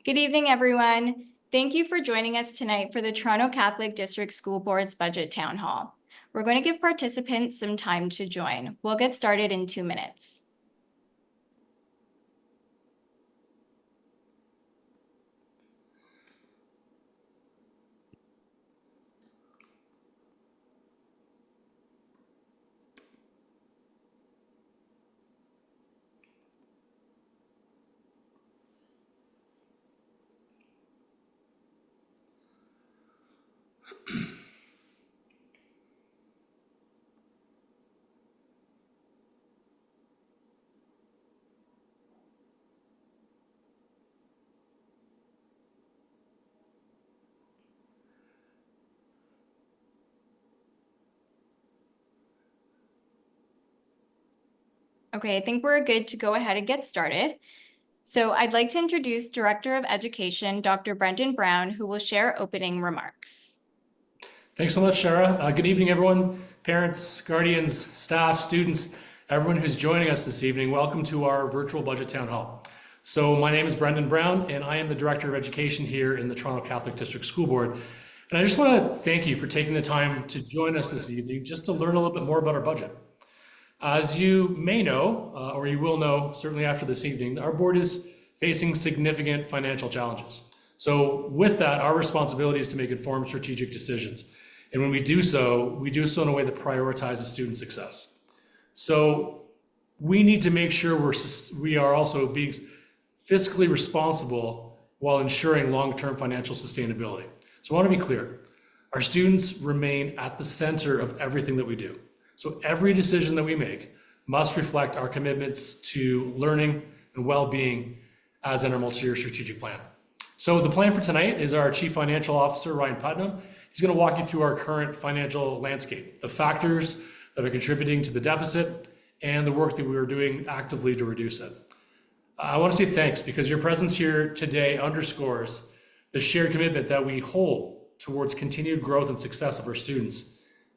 Good evening, everyone. Thank you for joining us tonight for the Toronto Catholic District School Board's Budget Town Hall. We're going to give participants some time to join. We'll get started in 2 minutes. Okay, I think we're good to go ahead and get started. So I'd like to introduce Director of Education, Dr. Brendan Brown, who will share opening remarks. Thanks so much, Shara. Good evening, everyone. Parents, guardians, staff, students, everyone who's joining us this evening. Welcome to our virtual budget town hall. So my name is Brendan Brown, and I am the Director of Education here in the Toronto Catholic District School Board. And I just want to thank you for taking the time to join us this evening just to learn a little bit more about our budget. As you may know, or you will know certainly after this evening, our board is facing significant financial challenges. So with that, our responsibility is to make informed strategic decisions. And when we do so in a way that prioritizes student success. So we need to make sure we are also being fiscally responsible while ensuring long-term financial sustainability. So I want to be clear, our students remain at the center of everything that we do. So every decision that we make must reflect our commitments to learning and well-being as in our multi-year strategic plan. So the plan for tonight is our Chief Financial Officer, Ryan Putnam. He's going to walk you through our current financial landscape, the factors that are contributing to the deficit, and the work that we are doing actively to reduce it. I want to say thanks because your presence here today underscores the shared commitment that we hold towards continued growth and success of our students,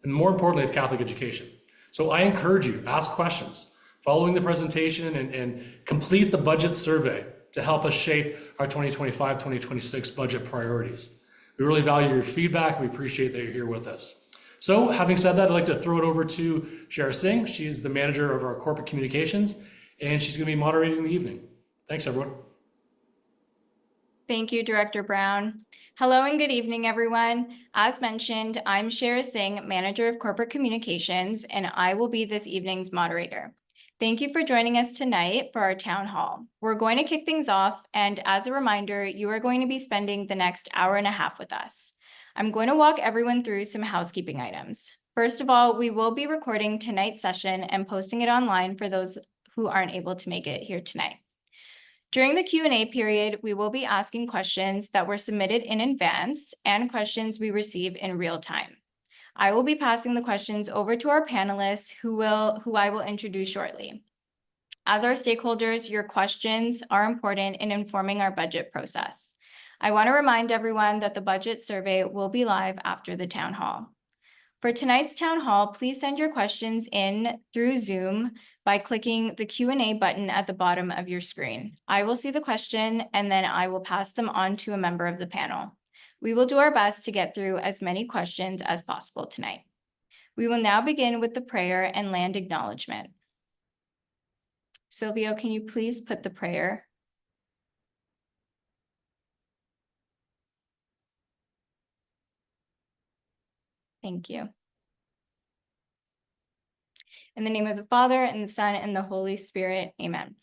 and more importantly, of Catholic education. So I encourage you, ask questions following the presentation and complete the budget survey to help us shape our 2025-2026 budget priorities. We really value your feedback. We appreciate that you're here with us. So having said that, I'd like to throw it over to Shara Singh. She is the manager of our corporate communications, and she's going to be moderating the evening. Thanks, everyone. Thank you, Director Brown. Hello and good evening, everyone. As mentioned, I'm Shara Singh, Manager of Corporate Communications, and I will be this evening's moderator. Thank you for joining us tonight for our town hall. We're going to kick things off, and as a reminder, you are going to be spending the next hour and a half with us. I'm going to walk everyone through some housekeeping items. First of all, we will be recording tonight's session and posting it online for those who aren't able to make it here tonight. During the Q&A period, we will be asking questions that were submitted in advance and questions we receive in real time. I will be passing the questions over to our panelists who I will introduce shortly. As our stakeholders, your questions are important in informing our budget process. I want to remind everyone that the budget survey will be live after the town hall. For tonight's town hall, please send your questions in through Zoom by clicking the Q&A button at the bottom of your screen. I will see the question and then I will pass them on to a member of the panel. We will do our best to get through as many questions as possible tonight. We will now begin with the prayer and land acknowledgement. Silvio, can you please put the prayer? Thank you. In the name of the Father, and the Son, and the Holy Spirit, amen.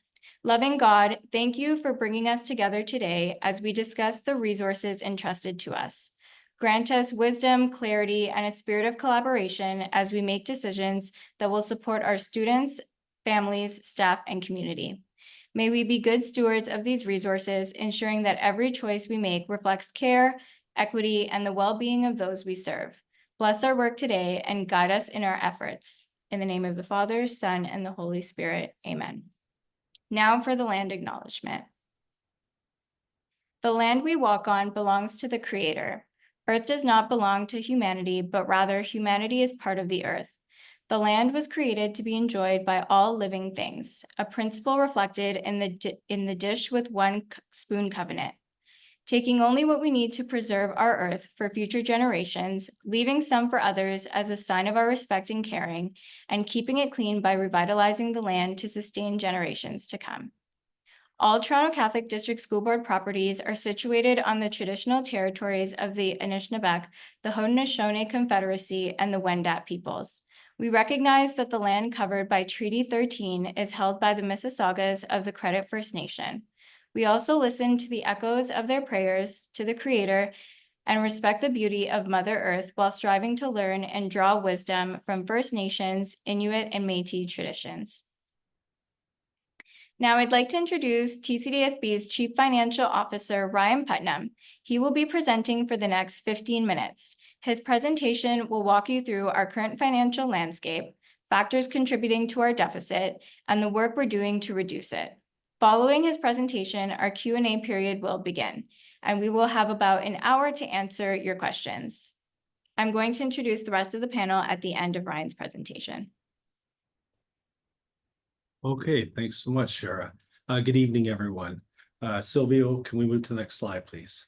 Loving God, thank you for bringing us together today as we discuss the resources entrusted to us. Grant us wisdom, clarity, and a spirit of collaboration as we make decisions that will support our students, families, staff, and community. May we be good stewards of these resources, ensuring that every choice we make reflects care, equity, and the well-being of those we serve. Bless our work today and guide us in our efforts. In the name of the Father, Son, and the Holy Spirit, amen. Now for the land acknowledgement. The land we walk on belongs to the Creator. Earth does not belong to humanity, but rather humanity is part of the earth. The land was created to be enjoyed by all living things, a principle reflected in the dish with one spoon covenant. taking only what we need to preserve our earth for future generations, leaving some for others as a sign of our respect and caring, and keeping it clean by revitalizing the land to sustain generations to come. All Toronto Catholic District School Board properties are situated on the traditional territories of the Anishinaabeg, the Haudenosaunee Confederacy, and the Wendat peoples. We recognize that the land covered by Treaty 13 is held by the Mississaugas of the Credit First Nation. We also listen to the echoes of their prayers to the Creator and respect the beauty of Mother Earth while striving to learn and draw wisdom from First Nations, Inuit, and Métis traditions. Now I'd like to introduce TCDSB's Chief Financial Officer, Ryan Putnam. He will be presenting for the next 15 minutes. His presentation will walk you through our current financial landscape, factors contributing to our deficit, and the work we're doing to reduce it. Following his presentation, our Q&A period will begin, and we will have about an hour to answer your questions. I'm going to introduce the rest of the panel at the end of Ryan's presentation. Okay, thanks so much, Shara. Good evening, everyone. Silvio, can we move to the next slide, please?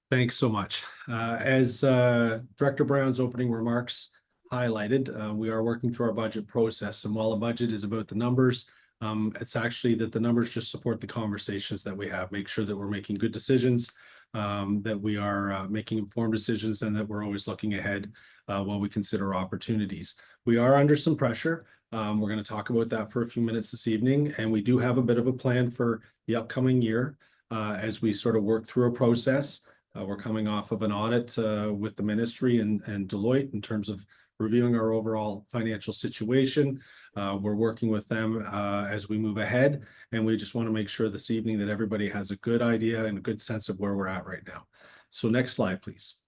Thanks so much. As Director Brown's opening remarks highlighted, we are working through our budget process. And while a budget is about the numbers, it's actually that the numbers just support the conversations that we have, make sure that we're making good decisions, that we are making informed decisions, and that we're always looking ahead while we consider opportunities. We are under some pressure. We're going to talk about that for a few minutes this evening, and we do have a bit of a plan for the upcoming year as we sort of work through a process. We're coming off of an audit with the ministry and Deloitte in terms of reviewing our overall financial situation. We're working with them as we move ahead, and we just want to make sure this evening that everybody has a good idea and a good sense of where we're at right now. So next slide, please.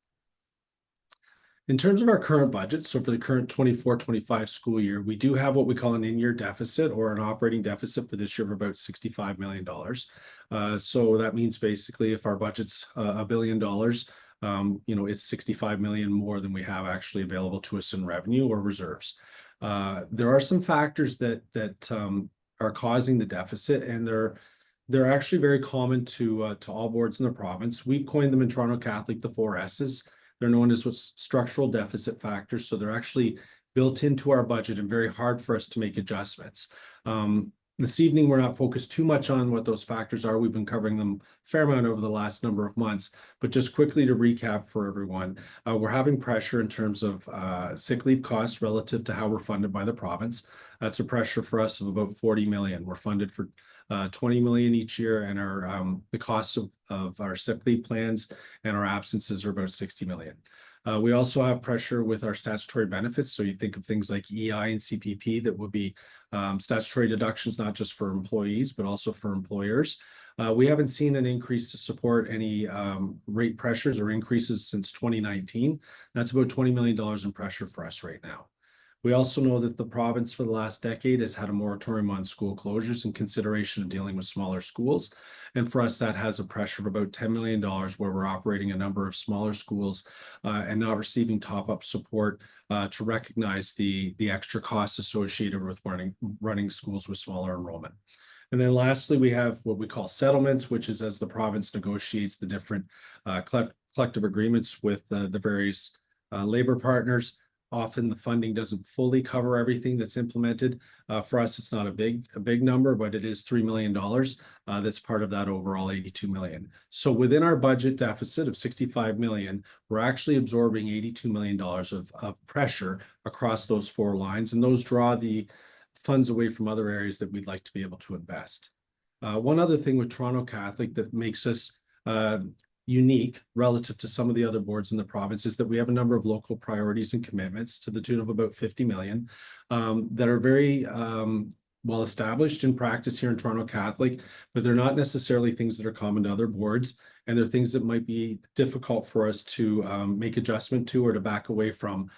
In terms of our current budget, so for the current 24-25 school year, we do have what we call an in-year deficit or an operating deficit for this year of about $65 million. So that means basically if our budget's $1 billion, it's 65 million more than we have actually available to us in revenue or reserves. There are some factors that are causing the deficit, and they're actually very common to all boards in the province. We've coined them in Toronto Catholic the 4 S's. They're known as what's structural deficit factors. So they're actually built into our budget and very hard for us to make adjustments. This evening, we're not focused too much on what those factors are. We've been covering them a fair amount over the last number of months. But just quickly to recap for everyone, we're having pressure in terms of sick leave costs relative to how we're funded by the province. That's a pressure for us of about 40 million. We're funded for 20 million each year, and the costs of our sick leave plans and our absences are about 60 million. We also have pressure with our statutory benefits. So you think of things like EI and CPP that would be statutory deductions, not just for employees, but also for employers. We haven't seen an increase to support any rate pressures or increases since 2019. That's about $20 million in pressure for us right now. We also know that the province for the last decade has had a moratorium on school closures in consideration of dealing with smaller schools. And for us, that has a pressure of about $10 million where we're operating a number of smaller schools and not receiving top-up support to recognize the extra costs associated with running schools with smaller enrollment. And then lastly, we have what we call settlements, which is as the province negotiates the different collective agreements with the various labor partners. Often the funding doesn't fully cover everything that's implemented. For us, it's not a big number, but it is $3 million. That's part of that overall 82 million. So within our budget deficit of 65 million, we're actually absorbing $82 million of pressure across those 4 lines, and those draw the funds away from other areas that we'd like to be able to invest. One other thing with Toronto Catholic that makes us unique relative to some of the other boards in the province is that we have a number of local priorities and commitments to the tune of about 50 million that are very well established in practice here in Toronto Catholic, but they're not necessarily things that are common to other boards, and they're things that might be difficult for us to make adjustment to or to back away from,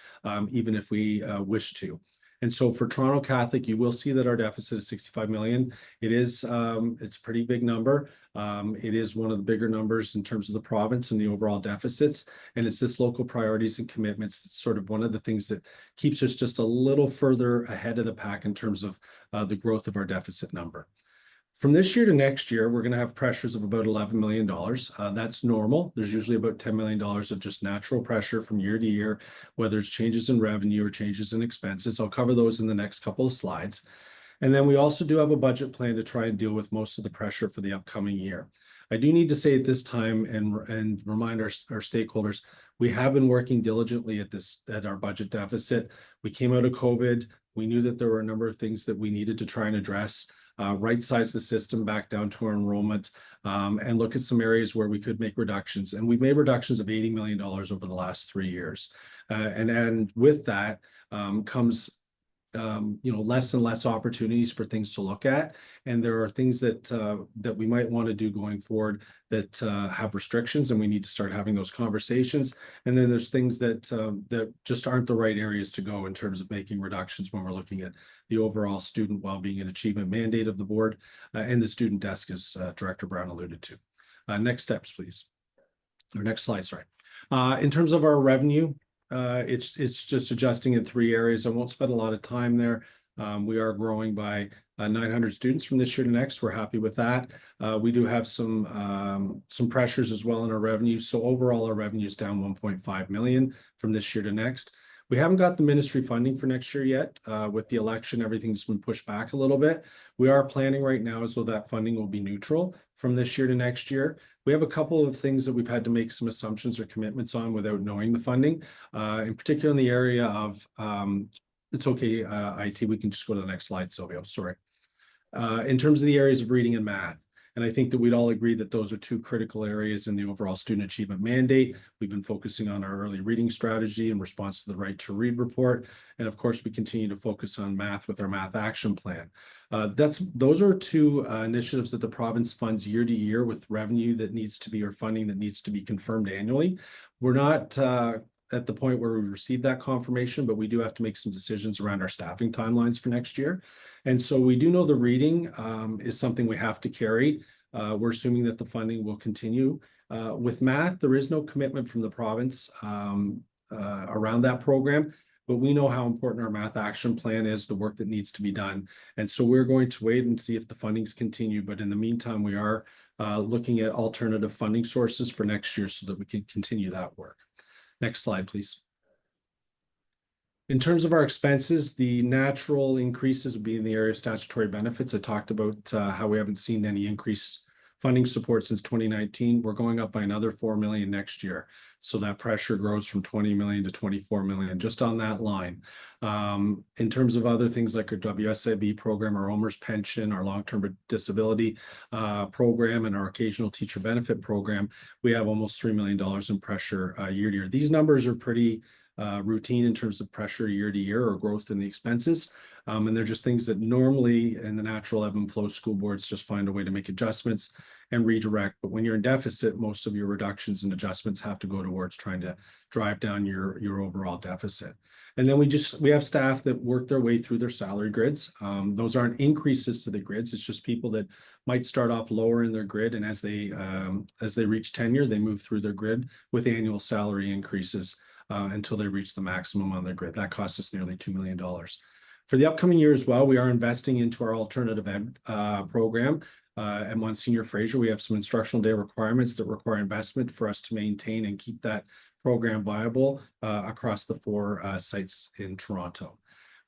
even if we wish to. And so for Toronto Catholic, you will see that our deficit is 65 million. It's a pretty big number. It is one of the bigger numbers in terms of the province and the overall deficits. And it's this local priorities and commitments that's sort of one of the things that keeps us just a little further ahead of the pack in terms of the growth of our deficit number. From this year to next year, we're going to have pressures of about $11 million. That's normal. There's usually about $10 million of just natural pressure from year to year, whether it's changes in revenue or changes in expenses. I'll cover those in the next couple of slides. And then we also do have a budget plan to try and deal with most of the pressure for the upcoming year. I do need to say at this time and remind our stakeholders, we have been working diligently at our budget deficit. We came out of COVID. We knew that there were a number of things that we needed to try and address. Right-size the system back down to our enrollment, and look at some areas where we could make reductions. And we've made reductions of $80 million over the last 3 years. And with that comes less and less opportunities for things to look at. And there are things that we might want to do going forward that have restrictions, and we need to start having those conversations. And then there's things that just aren't the right areas to go in terms of making reductions when we're looking at the overall student well-being and achievement mandate of the board and the student desk, as Director Brown alluded to. Next steps, please. Or next slide, sorry. In terms of our revenue, it's just adjusting in 3 areas. I won't spend a lot of time there. We are growing by 900 students from this year to next. We're happy with that. We do have some pressures as well in our revenue. So overall, our revenue is down 1.5 million from this year to next. We haven't got the ministry funding for next year yet. With the election, everything's been pushed back a little bit. We are planning right now as though that funding will be neutral from this year to next year. We have a couple of things that we've had to make some assumptions or commitments on without knowing the funding, in particular in the area of, it's okay, IT, we can just go to the next slide, Silvio, sorry. In terms of the areas of reading and math. And I think that we'd all agree that those are 2 critical areas in the overall student achievement mandate. We've been focusing on our early reading strategy in response to the Right to Read report. And of course, we continue to focus on math with our math action plan. Those are 2 initiatives that the province funds year to year with revenue that needs to be, or funding that needs to be confirmed annually. We're not at the point where we received that confirmation, but we do have to make some decisions around our staffing timelines for next year. And so we do know the reading is something we have to carry. We're assuming that the funding will continue. With math, there is no commitment from the province around that program, but we know how important our math action plan is, the work that needs to be done. And so we're going to wait and see if the fundings continue. But in the meantime, we are looking at alternative funding sources for next year so that we can continue that work. Next slide, please. In terms of our expenses, the natural increases would be in the area of statutory benefits. I talked about how we haven't seen any increased funding support since 2019. We're going up by another 4 million next year. So that pressure grows from 20 million to 24 million just on that line. In terms of other things like our WSIB program, our OMERS pension, our long-term disability program, and our occasional teacher benefit program, we have almost $3 million in pressure year to year. These numbers are pretty routine in terms of pressure year to year or growth in the expenses. And they're just things that normally in the natural ebb and flow school boards just find a way to make adjustments and redirect. But when you're in deficit, most of your reductions and adjustments have to go towards trying to drive down your overall deficit. And then we have staff that work their way through their salary grids. Those aren't increases to the grids. It's just people that might start off lower in their grid. And as they reach tenure, they move through their grid with annual salary increases until they reach the maximum on their grid. That costs us nearly $2 million. For the upcoming year as well, we are investing into our alternative ed program. At Monsignor Fraser, we have some instructional day requirements that require investment for us to maintain and keep that program viable across the 4 sites in Toronto.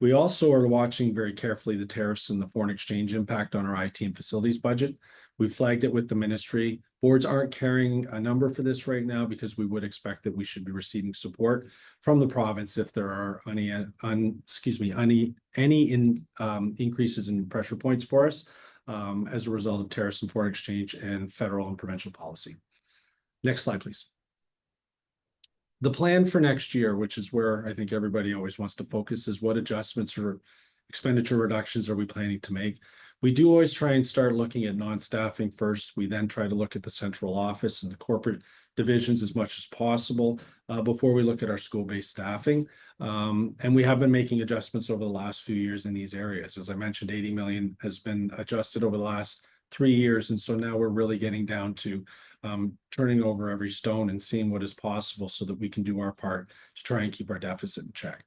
We also are watching very carefully the tariffs and the foreign exchange impact on our IT and facilities budget. We flagged it with the ministry. Boards aren't carrying a number for this right now because we would expect that we should be receiving support from the province if there are any increases in pressure points for us as a result of tariffs and foreign exchange and federal and provincial policy. Next slide, please. The plan for next year, which is where I think everybody always wants to focus, is what adjustments or expenditure reductions are we planning to make? We do always try and start looking at non-staffing first. We then try to look at the central office and the corporate divisions as much as possible before we look at our school-based staffing. And we have been making adjustments over the last few years in these areas. As I mentioned, 80 million has been adjusted over the last 3 years. And so now we're really getting down to turning over every stone and seeing what is possible so that we can do our part to try and keep our deficit in check.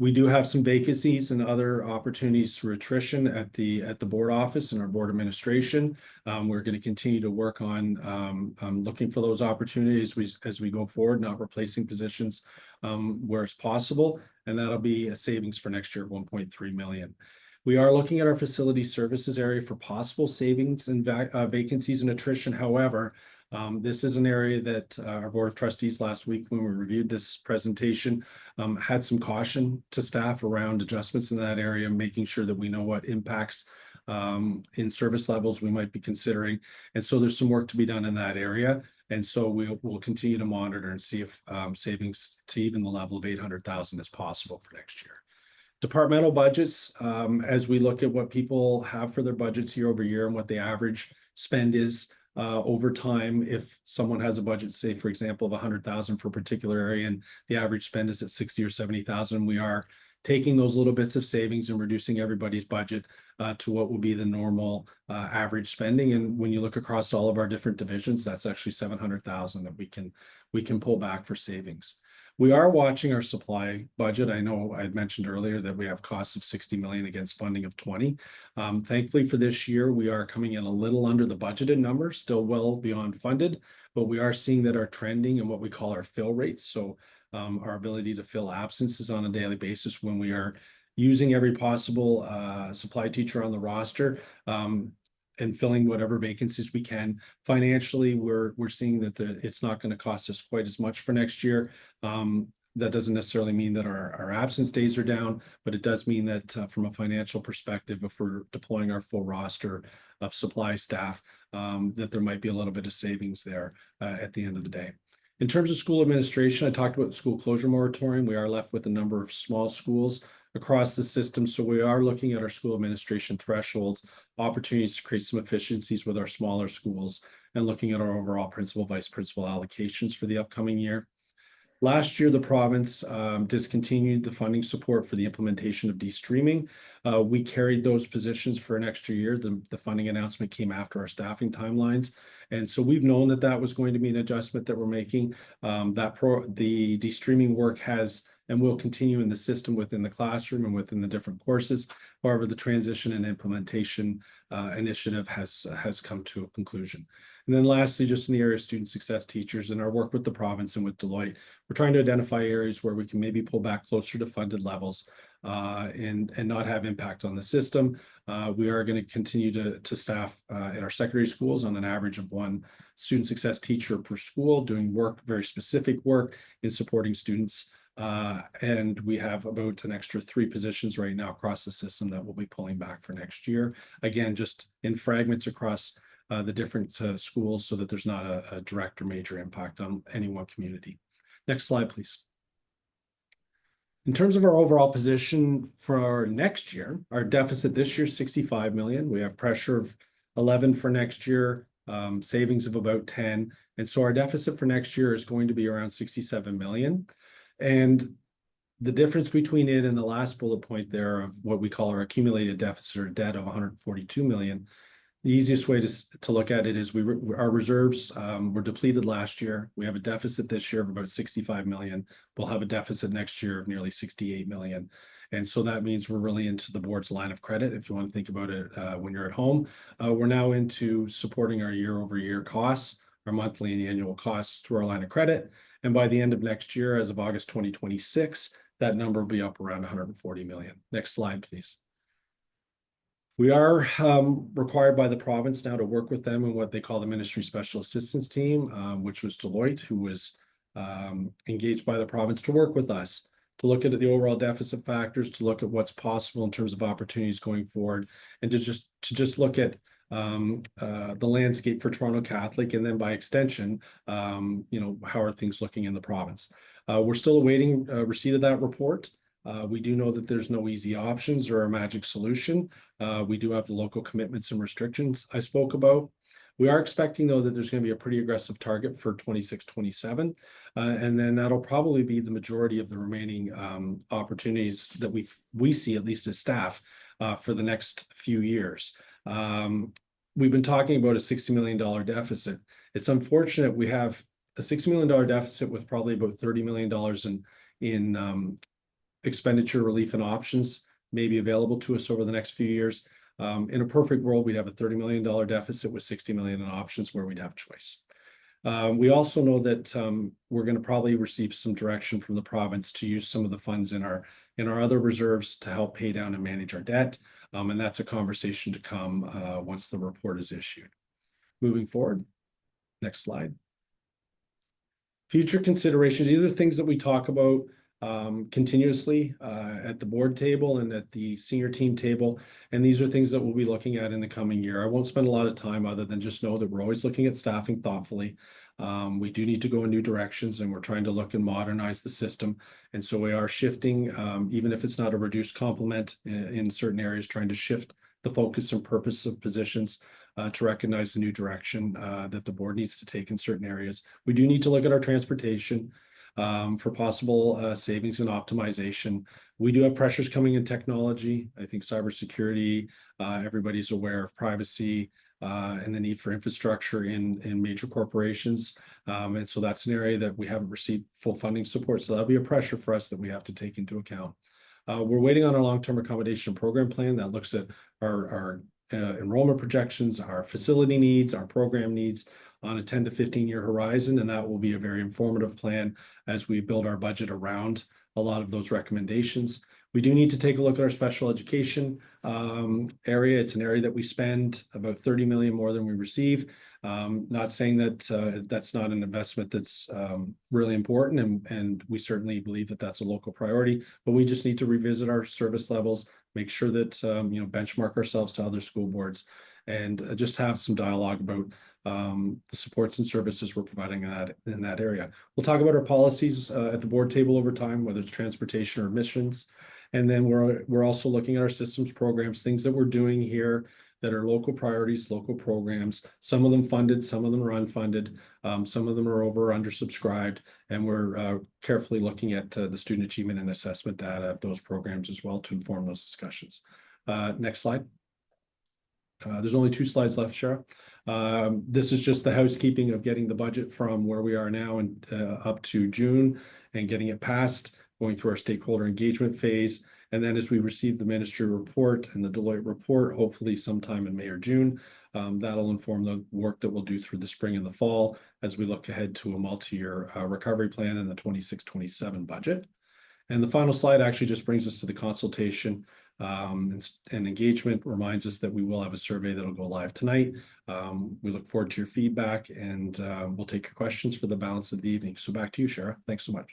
We do have some vacancies and other opportunities through attrition at the board office and our board administration. We're going to continue to work on looking for those opportunities as we go forward, not replacing positions where it's possible, and that'll be a savings for next year of 1.3 million. We are looking at our facility services area for possible savings and vacancies and attrition. However, this is an area that our Board of Trustees last week, when we reviewed this presentation, had some caution to staff around adjustments in that area, making sure that we know what impacts in service levels we might be considering. And so there's some work to be done in that area. And so we'll continue to monitor and see if savings to even the level of 800,000 is possible for next year. Departmental budgets, as we look at what people have for their budgets year over year and what the average spend is over time, if someone has a budget, say, for example, of 100,000 for a particular area and the average spend is at 60 or 70,000, we are taking those little bits of savings and reducing everybody's budget to what will be the normal average spending. And when you look across all of our different divisions, that's actually 700,000 that we can pull back for savings. We are watching our supply budget. I know I had mentioned earlier that we have costs of 60 million against funding of 20. Thankfully for this year, we are coming in a little under the budgeted number, still well beyond funded, but we are seeing that our trending and what we call our fill rates. So our ability to fill absences on a daily basis when we are using every possible supply teacher on the roster, and filling whatever vacancies we can. Financially, we're seeing that it's not going to cost us quite as much for next year. That doesn't necessarily mean that our absence days are down, but it does mean that from a financial perspective, if we're deploying our full roster of supply staff, that there might be a little bit of savings there at the end of the day. In terms of school administration, I talked about the school closure moratorium. We are left with a number of small schools across the system. So we are looking at our school administration thresholds, opportunities to create some efficiencies with our smaller schools, and looking at our overall principal, vice principal allocations for the upcoming year. Last year, the province discontinued the funding support for the implementation of de-streaming. We carried those positions for an extra year. The funding announcement came after our staffing timelines. And so we've known that that was going to be an adjustment that we're making. The de-streaming work has and will continue in the system within the classroom and within the different courses. However, the transition and implementation initiative has come to a conclusion. And then lastly, just in the area of student success teachers and our work with the province and with Deloitte, we're trying to identify areas where we can maybe pull back closer to funded levels and not have impact on the system. We are going to continue to staff in our secondary schools on an average of one student success teacher per school, doing very specific work in supporting students. And we have about an extra 3 positions right now across the system that we'll be pulling back for next year. Again, just in fragments across the different schools so that there's not a direct or major impact on any one community. Next slide, please. In terms of our overall position for our next year, our deficit this year is 65 million. We have pressure of 11 for next year, savings of about 10. And so our deficit for next year is going to be around 67 million. And the difference between it and the last bullet point there of what we call our accumulated deficit or debt of 142 million, the easiest way to look at it is our reserves were depleted last year. We have a deficit this year of about 65 million. We'll have a deficit next year of nearly 68 million. And so that means we're really into the board's line of credit. If you want to think about it when you're at home, we're now into supporting our year-over-year costs, our monthly and annual costs through our line of credit. And by the end of next year, as of August 2026, that number will be up around 140 million. Next slide, please. We are required by the province now to work with them in what they call the Ministry Special Assistance Team, which was Deloitte, who was engaged by the province to work with us to look at the overall deficit factors, to look at what's possible in terms of opportunities going forward, and to just look at the landscape for Toronto Catholic, and then by extension, how are things looking in the province? We're still awaiting receipt of that report. We do know that there's no easy options or a magic solution. We do have the local commitments and restrictions I spoke about. We are expecting, though, that there's going to be a pretty aggressive target for 26-27, and then that'll probably be the majority of the remaining opportunities that we see, at least as staff, for the next few years. We've been talking about a $60 million deficit. It's unfortunate we have a $60 million deficit with probably about $30 million in expenditure relief and options may be available to us over the next few years. In a perfect world, we'd have a $30 million deficit with 60 million in options where we'd have choice. We also know that we're going to probably receive some direction from the province to use some of the funds in our other reserves to help pay down and manage our debt. And that's a conversation to come once the report is issued. Moving forward, next slide. Future considerations. These are things that we talk about continuously at the board table and at the senior team table. And these are things that we'll be looking at in the coming year. I won't spend a lot of time other than just know that we're always looking at staffing thoughtfully. We do need to go in new directions, and we're trying to look and modernize the system. And so we are shifting, even if it's not a reduced complement in certain areas, trying to shift the focus and purpose of positions to recognize the new direction that the board needs to take in certain areas. We do need to look at our transportation for possible savings and optimization. We do have pressures coming in technology. I think cybersecurity, everybody's aware of privacy and the need for infrastructure in major corporations. And so that's an area that we haven't received full funding support. So that'll be a pressure for us that we have to take into account. We're waiting on our long-term accommodation program plan that looks at our enrollment projections, our facility needs, our program needs on a 10 to 15-year horizon, and that will be a very informative plan as we build our budget around a lot of those recommendations. We do need to take a look at our special education area. It's an area that we spend about 30 million more than we receive. Not saying that that's not an investment that's really important, and we certainly believe that that's a local priority, but we just need to revisit our service levels, make sure that benchmark ourselves to other school boards, and just have some dialogue about the supports and services we're providing in that area. We'll talk about our policies at the board table over time, whether it's transportation or admissions. And then we're also looking at our systems programs, things that we're doing here that are local priorities, local programs, some of them funded, some of them are unfunded, some of them are over or undersubscribed, and we're carefully looking at the student achievement and assessment data of those programs as well to inform those discussions. Next slide. There's only 2 slides left, Shara. This is just the housekeeping of getting the budget from where we are now and up to June and getting it passed, going through our stakeholder engagement phase. And then as we receive the ministry report and the Deloitte report, hopefully sometime in May or June, that'll inform the work that we'll do through the spring and the fall as we look ahead to a multi-year recovery plan in the 26-27 budget. And the final slide actually just brings us to the consultation and engagement, reminds us that we will have a survey that'll go live tonight. We look forward to your feedback, and we'll take your questions for the balance of the evening. So back to you, Shara. Thanks so much.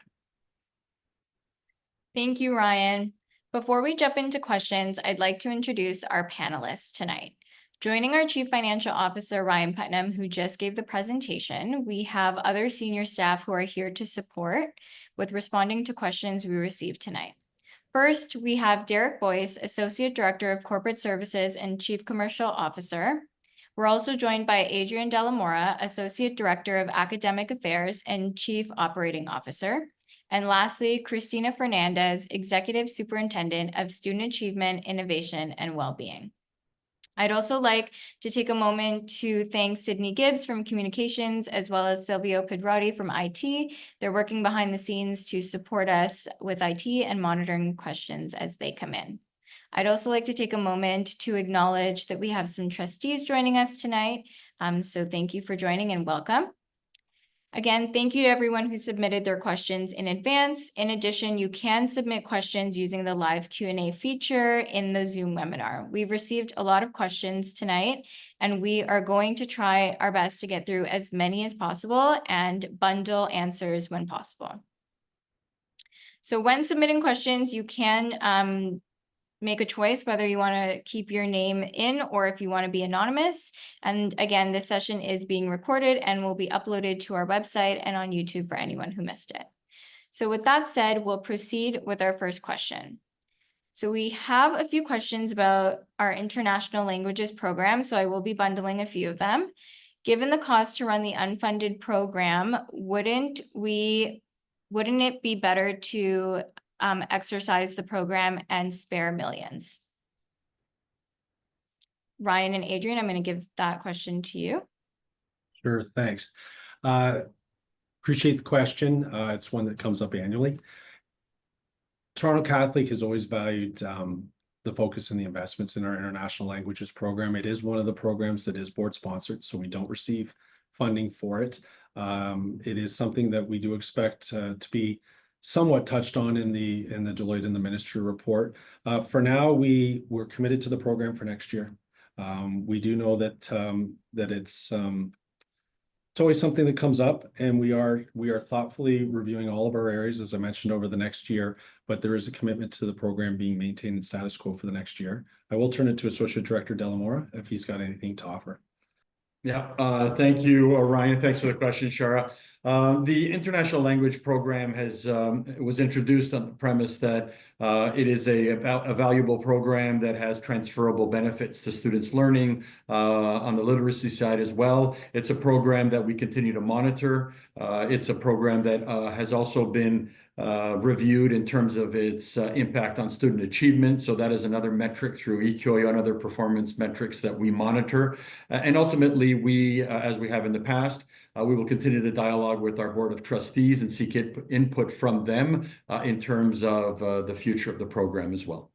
Thank you, Ryan. Before we jump into questions, I'd like to introduce our panelists tonight. Joining our Chief Financial Officer, Ryan Putnam, who just gave the presentation, we have other senior staff who are here to support with responding to questions we received tonight. First, we have Derek Boyce, Associate Director of Corporate Services and Chief Commercial Officer. We're also joined by Adrian Delamora, Associate Director of Academic Affairs and Chief Operating Officer. And lastly, Christina Fernandez, Executive Superintendent of Student Achievement, Innovation, and Wellbeing. I'd also like to take a moment to thank Sydney Gibbs from Communications, as well as Silvio Pedrati from IT. They're working behind the scenes to support us with IT and monitoring questions as they come in. I'd also like to take a moment to acknowledge that we have some trustees joining us tonight. So thank you for joining and welcome. Again, thank you to everyone who submitted their questions in advance. In addition, you can submit questions using the live Q&A feature in the Zoom webinar. We've received a lot of questions tonight, and we are going to try our best to get through as many as possible and bundle answers when possible. So when submitting questions, you can make a choice whether you want to keep your name in or if you want to be anonymous. And again, this session is being recorded and will be uploaded to our website and on YouTube for anyone who missed it. So with that said, we'll proceed with our first question. So we have a few questions about our international languages program, so I will be bundling a few of them. Given the cost to run the unfunded program, wouldn't it be better to exercise the program and spare millions? Ryan and Adrian, I'm going to give that question to you. Sure, thanks. Appreciate the question. It's one that comes up annually. Toronto Catholic has always valued the focus and the investments in our international languages program. It is one of the programs that is board sponsored, so we don't receive funding for it. It is something that we do expect to be somewhat touched on in the Deloitte and the ministry report. For now, we're committed to the program for next year. We do know that that it's always something that comes up, and we are thoughtfully reviewing all of our areas, as I mentioned, over the next year. But there is a commitment to the program being maintained in status quo for the next year. I will turn it to Associate Director Delamora if he's got anything to offer. Yeah, thank you, Ryan. Thanks for the question, Shara. The international language program was introduced on the premise that it is a valuable program that has transferable benefits to students' learning on the literacy side as well. It's a program that we continue to monitor. It's a program that has also been reviewed in terms of its impact on student achievement. So that is another metric through EQA and other performance metrics that we monitor. And ultimately, as we have in the past, we will continue to dialogue with our Board of Trustees and seek input from them in terms of the future of the program as well.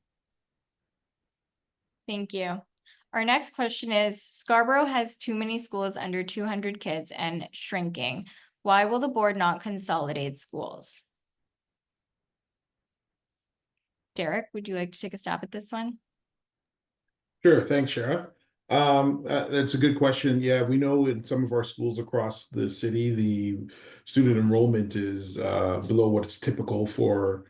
Thank you. Our next question is, Scarborough has too many schools under 200 kids and shrinking. Why will the board not consolidate schools? Derek, would you like to take a stab at this one? Sure, thanks, Shara. That's a good question. Yeah, we know in some of our schools across the city, the student enrollment is below what's typical for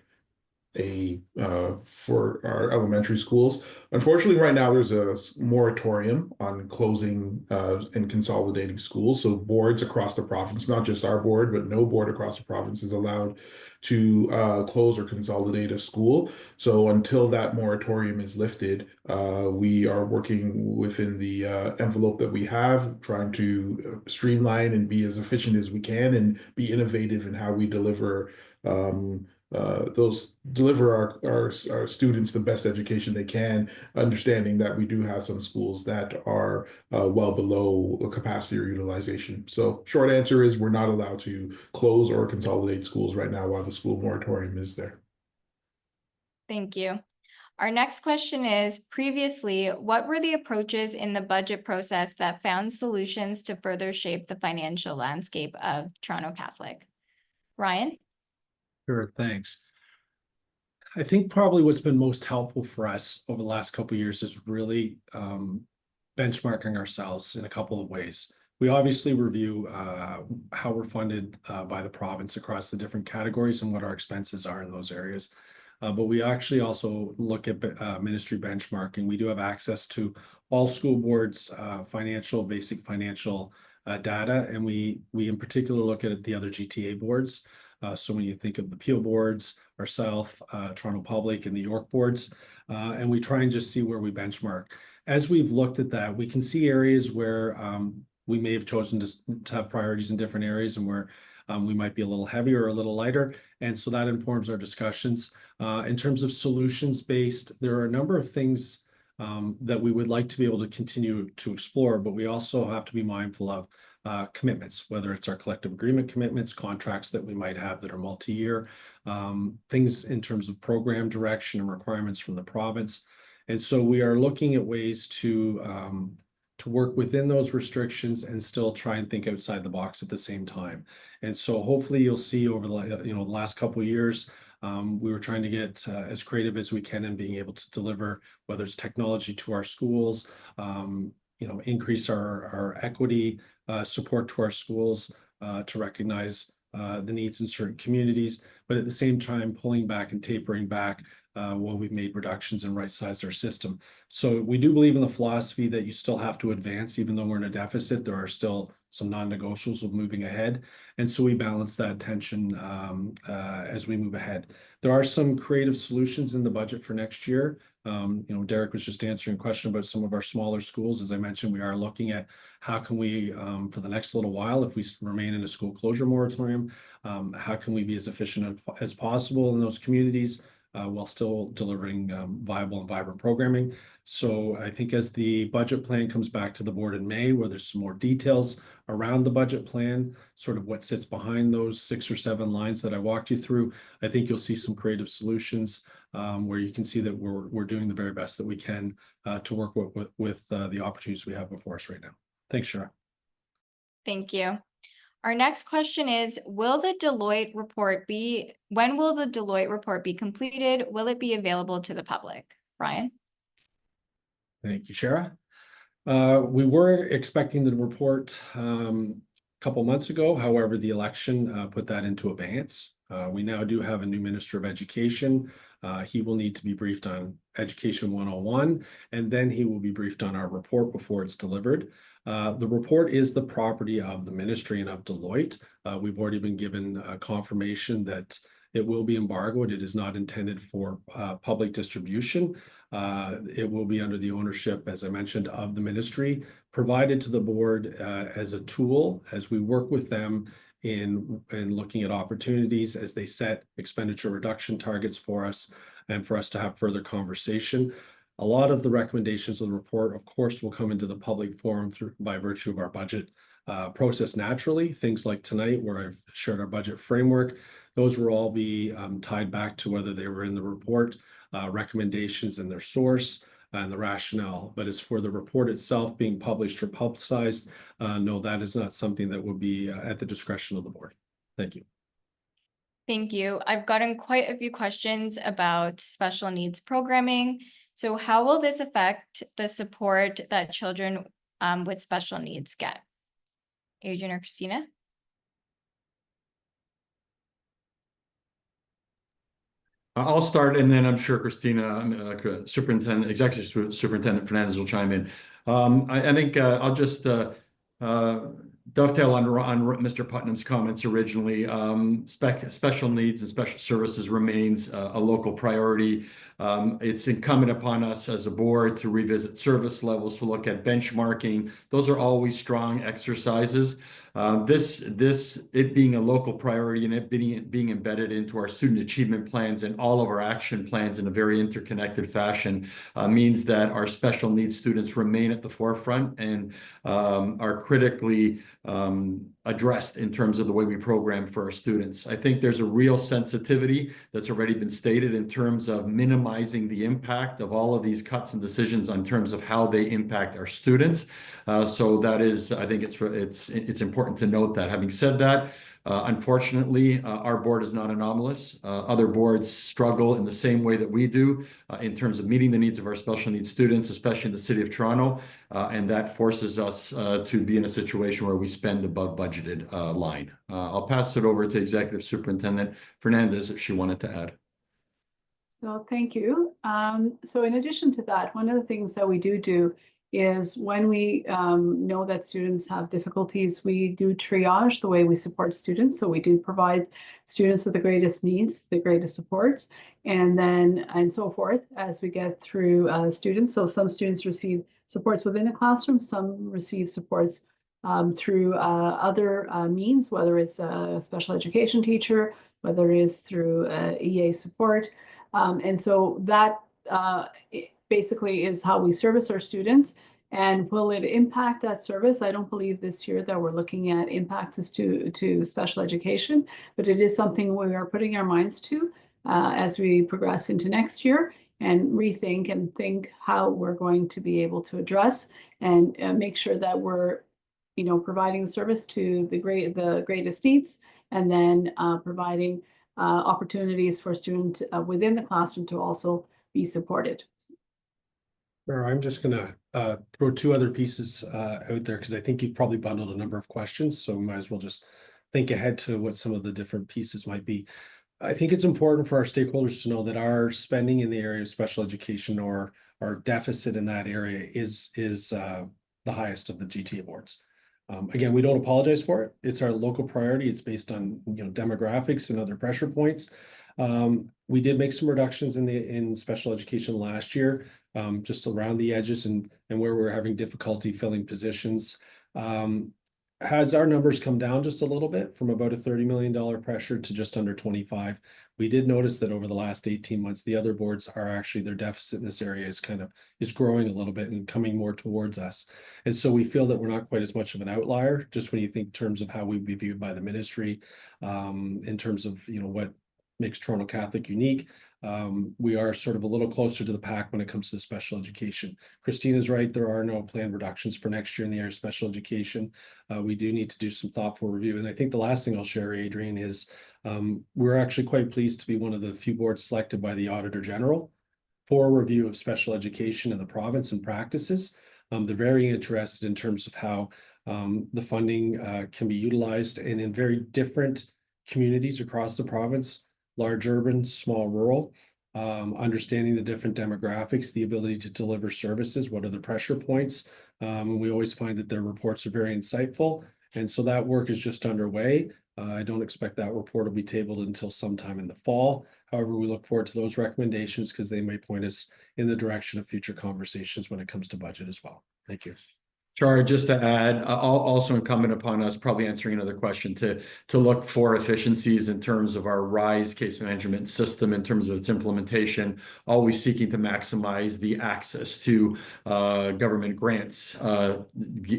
our elementary schools. Unfortunately, right now there's a moratorium on closing and consolidating schools. So boards across the province, not just our board, but no board across the province is allowed to close or consolidate a school. So until that moratorium is lifted, we are working within the envelope that we have, trying to streamline and be as efficient as we can and be innovative in how we deliver our students the best education they can, understanding that we do have some schools that are well below capacity or utilization. So short answer is we're not allowed to close or consolidate schools right now while the school moratorium is there. Thank you. Our next question is, previously, what were the approaches in the budget process that found solutions to further shape the financial landscape of Toronto Catholic? Ryan? Sure, thanks. I think probably what's been most helpful for us over the last couple of years is really benchmarking ourselves in a couple of ways. We obviously review how we're funded by the province across the different categories and what our expenses are in those areas. But we actually also look at ministry benchmarking. We do have access to all school boards' basic financial data, and we in particular look at the other GTA boards. So when you think of the Peel boards, ourselves, Toronto Public, and the York boards, and we try and just see where we benchmark. As we've looked at that, we can see areas where we may have chosen to have priorities in different areas and where we might be a little heavier or a little lighter. And so that informs our discussions. In terms of solutions-based, there are a number of things that we would like to be able to continue to explore, but we also have to be mindful of commitments, whether it's our collective agreement commitments, contracts that we might have that are multi-year, things in terms of program direction and requirements from the province. And so we are looking at ways to work within those restrictions and still try and think outside the box at the same time. And so hopefully you'll see over the last couple of years, we were trying to get as creative as we can in being able to deliver, whether it's technology to our schools, increase our equity support to our schools to recognize the needs in certain communities, but at the same time pulling back and tapering back while we've made reductions and right-sized our system. So we do believe in the philosophy that you still have to advance, even though we're in a deficit. There are still some non-negotiables of moving ahead, and so we balance that tension as we move ahead. There are some creative solutions in the budget for next year. Derek was just answering a question about some of our smaller schools. As I mentioned, we are looking at how can we, for the next little while, if we remain in a school closure moratorium, how can we be as efficient as possible in those communities, while still delivering viable and vibrant programming. So I think as the budget plan comes back to the board in May, where there's some more details around the budget plan, sort of what sits behind those 6 or 7 lines that I walked you through, I think you'll see some creative solutions where you can see that we're doing the very best that we can to work with the opportunities we have before us right now. Thanks, Shara. Thank you. Our next question is, when will the Deloitte report be completed? Will it be available to the public? Ryan? Thank you, Shara. We were expecting the report a couple months ago. However, the election put that into abeyance. We now do have a new Minister of Education. He will need to be briefed on Education 101, and then he will be briefed on our report before it's delivered. The report is the property of the ministry and of Deloitte. We've already been given confirmation that it will be embargoed. It is not intended for public distribution. It will be under the ownership, as I mentioned, of the ministry, provided to the board as a tool as we work with them in looking at opportunities as they set expenditure reduction targets for us and for us to have further conversation. A lot of the recommendations of the report, of course, will come into the public forum by virtue of our budget process naturally. Things like tonight, where I've shared our budget framework, those will all be tied back to whether they were in the report, recommendations and their source and the rationale. But as for the report itself being published or publicized, no, that is not something that would be at the discretion of the board. Thank you. Thank you. I've gotten quite a few questions about special needs programming. So how will this affect the support that children with special needs get? Adrian or Christina? I'll start, and then I'm sure Christina, Executive Superintendent Fernandez will chime in. I think I'll just dovetail on Mr. Putnam's comments originally. Special needs and special services remains a local priority. It's incumbent upon us as a board to revisit service levels, to look at benchmarking. Those are always strong exercises. It being a local priority and it being embedded into our student achievement plans and all of our action plans in a very interconnected fashion means that our special needs students remain at the forefront and are critically addressed in terms of the way we program for our students. I think there's a real sensitivity that's already been stated in terms of minimizing the impact of all of these cuts and decisions in terms of how they impact our students. So that is, I think it's important to note that. Having said that, unfortunately, our board is not anomalous. Other boards struggle in the same way that we do in terms of meeting the needs of our special needs students, especially in the city of Toronto, and that forces us to be in a situation where we spend above budgeted line. I'll pass it over to Executive Superintendent Fernandez if she wanted to add. So thank you. So in addition to that, one of the things that we do is when we know that students have difficulties, we do triage the way we support students. So we do provide students with the greatest needs, the greatest supports, and so forth as we get through students. So some students receive supports within the classroom, some receive supports through other means, whether it's a special education teacher, whether it is through EA support. And so that basically is how we service our students. And will it impact that service? I don't believe this year that we're looking at impacts to special education, but it is something we are putting our minds to as we progress into next year and rethink and think how we're going to be able to address and make sure that we're, providing the service to the greatest needs, and then providing opportunities for students within the classroom to also be supported. I'm just going to throw 2 other pieces out there because I think you've probably bundled a number of questions, so we might as well just think ahead to what some of the different pieces might be. I think it's important for our stakeholders to know that our spending in the area of special education or our deficit in that area is the highest of the GTA boards. Again, we don't apologize for it. It's our local priority. It's based on demographics and other pressure points. We did make some reductions in special education last year, just around the edges and where we're having difficulty filling positions. has our numbers come down just a little bit from about a $30 million pressure to just under 25. We did notice that over the last 18 months, the other boards are actually, their deficit in this area is growing a little bit and coming more towards us. And so we feel that we're not quite as much of an outlier, just when you think in terms of how we'd be viewed by the ministry, in terms of, what makes Toronto Catholic unique. We are sort of a little closer to the pack when it comes to special education. Christina's right, there are no planned reductions for next year in the area of special education. We do need to do some thoughtful review. And I think the last thing I'll share, Adrian, is we're actually quite pleased to be one of the few boards selected by the Auditor General for a review of special education in the province and practices. They're very interested in terms of how the funding can be utilized and in very different communities across the province, large urban, small rural, understanding the different demographics, the ability to deliver services, what are the pressure points. We always find that their reports are very insightful. And so that work is just underway. I don't expect that report will be tabled until sometime in the fall. However, we look forward to those recommendations because they may point us in the direction of future conversations when it comes to budget as well. Thank you. Shara, just to add, also incumbent upon us, probably answering another question, to look for efficiencies in terms of our RISE case management system, in terms of its implementation, always seeking to maximize the access to government grants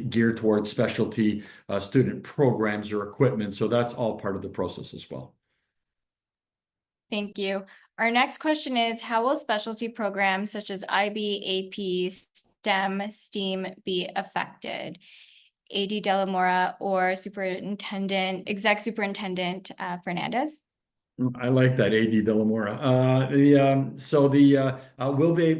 geared towards specialty student programs or equipment. So that's all part of the process as well. Thank you. Our next question is, how will specialty programs such as IB, AP, STEM, STEAM be affected? AD Delamora or Exec Superintendent Fernandez? I like that, AD Delamora.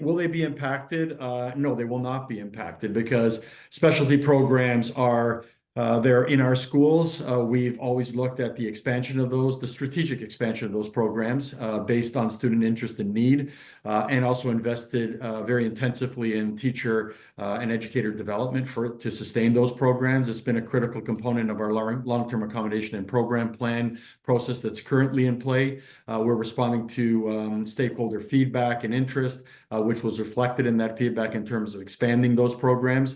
Will they be impacted? No, they will not be impacted because specialty programs are they're in our schools. We've always looked at the expansion of those, the strategic expansion of those programs based on student interest and need, and also invested very intensively in teacher and educator development to sustain those programs. It's been a critical component of our long-term accommodation and program plan process that's currently in play. We're responding to stakeholder feedback and interest, which was reflected in that feedback in terms of expanding those programs.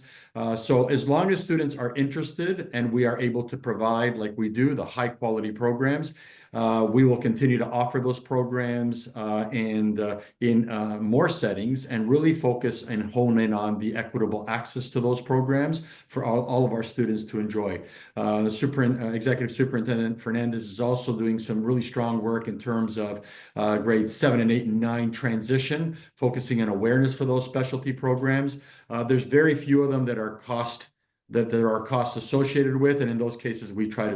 So as long as students are interested and we are able to provide, like we do, the high quality programs, we will continue to offer those programs and in more settings and really focus and hone in on the equitable access to those programs for all of our students to enjoy. Executive Superintendent Fernandez is also doing some really strong work in terms of grades 7 and 8 and 9 transition, focusing on awareness for those specialty programs. There's very few of them that there are costs associated with, and in those cases we try to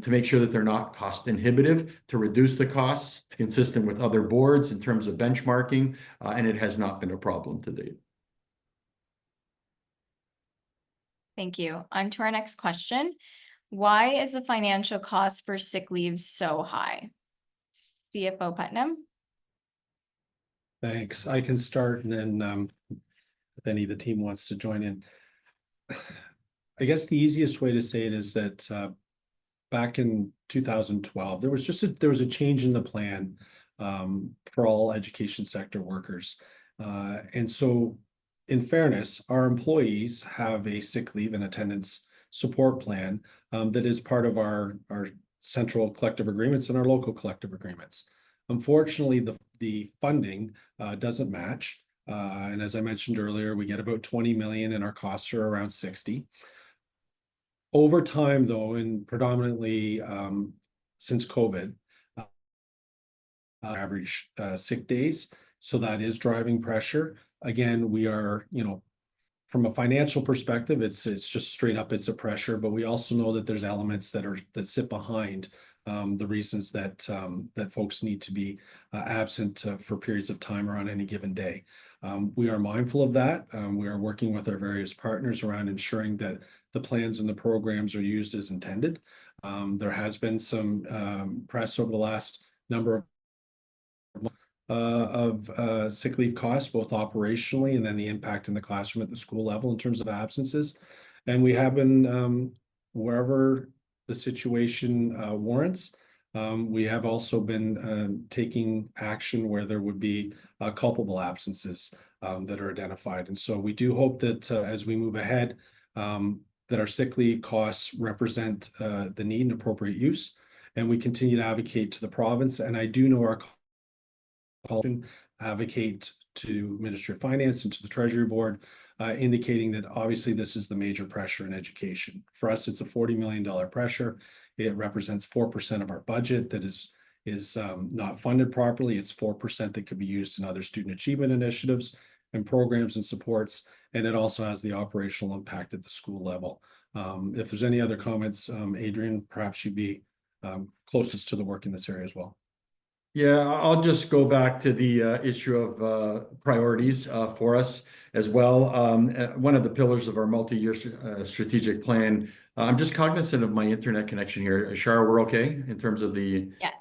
make sure that they're not cost inhibitive, to reduce the costs consistent with other boards in terms of benchmarking, and it has not been a problem to date. Thank you. On to our next question. Why is the financial cost for sick leave so high? CFO Putnam. Thanks. I can start and then if any of the team wants to join in. I guess the easiest way to say it is that back in 2012, there was a change in the plan for all education sector workers. And so in fairness, our employees have a sick leave and attendance support plan that is part of our central collective agreements and our local collective agreements. Unfortunately, the funding doesn't match. And as I mentioned earlier, we get about 20 million and our costs are around 60. Over time, though, and predominantly since COVID, average sick days. So that is driving pressure. Again, we are, from a financial perspective, it's just straight up, it's a pressure, but we also know that there's elements that sit behind the reasons that folks need to be absent for periods of time or on any given day. We are mindful of that. We are working with our various partners around ensuring that the plans and the programs are used as intended. There has been some press over the last number of sick leave costs, both operationally and then the impact in the classroom at the school level in terms of absences. And we have been, wherever the situation warrants, we have also been taking action where there would be culpable absences that are identified. And so we do hope that as we move ahead, that our sick leave costs represent the need and appropriate use. And we continue to advocate to the province. And I do know our advocate to Ministry of Finance and to the Treasury Board, indicating that obviously this is the major pressure in education. For us, it's a $40 million pressure. It represents 4% of our budget that is not funded properly. It's 4% that could be used in other student achievement initiatives and programs and supports. And it also has the operational impact at the school level. If there's any other comments, Adrian, perhaps you'd be closest to the work in this area as well. Yeah, I'll just go back to the issue of priorities for us as well. One of the pillars of our multi-year strategic plan, I'm just cognizant of my internet connection here. Shara, we're okay in terms of the... Yes.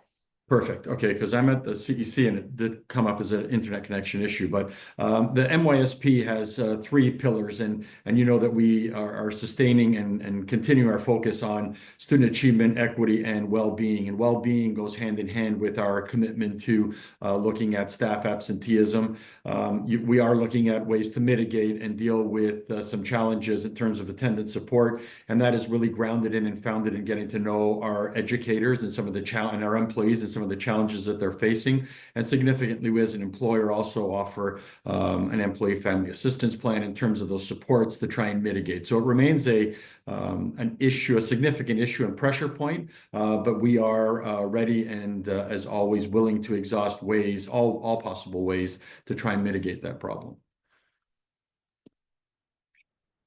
Perfect. Okay, because I'm at the CEC and it did come up as an internet connection issue. But the MYSP has 3 pillars, and you know that we are sustaining and continuing our focus on student achievement, equity, and well-being. And well-being goes hand in hand with our commitment to looking at staff absenteeism. We are looking at ways to mitigate and deal with some challenges in terms of attendance support, and that is really grounded in and founded in getting to know our educators and some of the and our employees and some of the challenges that they're facing. And significantly, we as an employer also offer an employee family assistance plan in terms of those supports to try and mitigate. So it remains an issue, a significant issue and pressure point, but we are ready and as always willing to exhaust ways, all possible ways to try and mitigate that problem.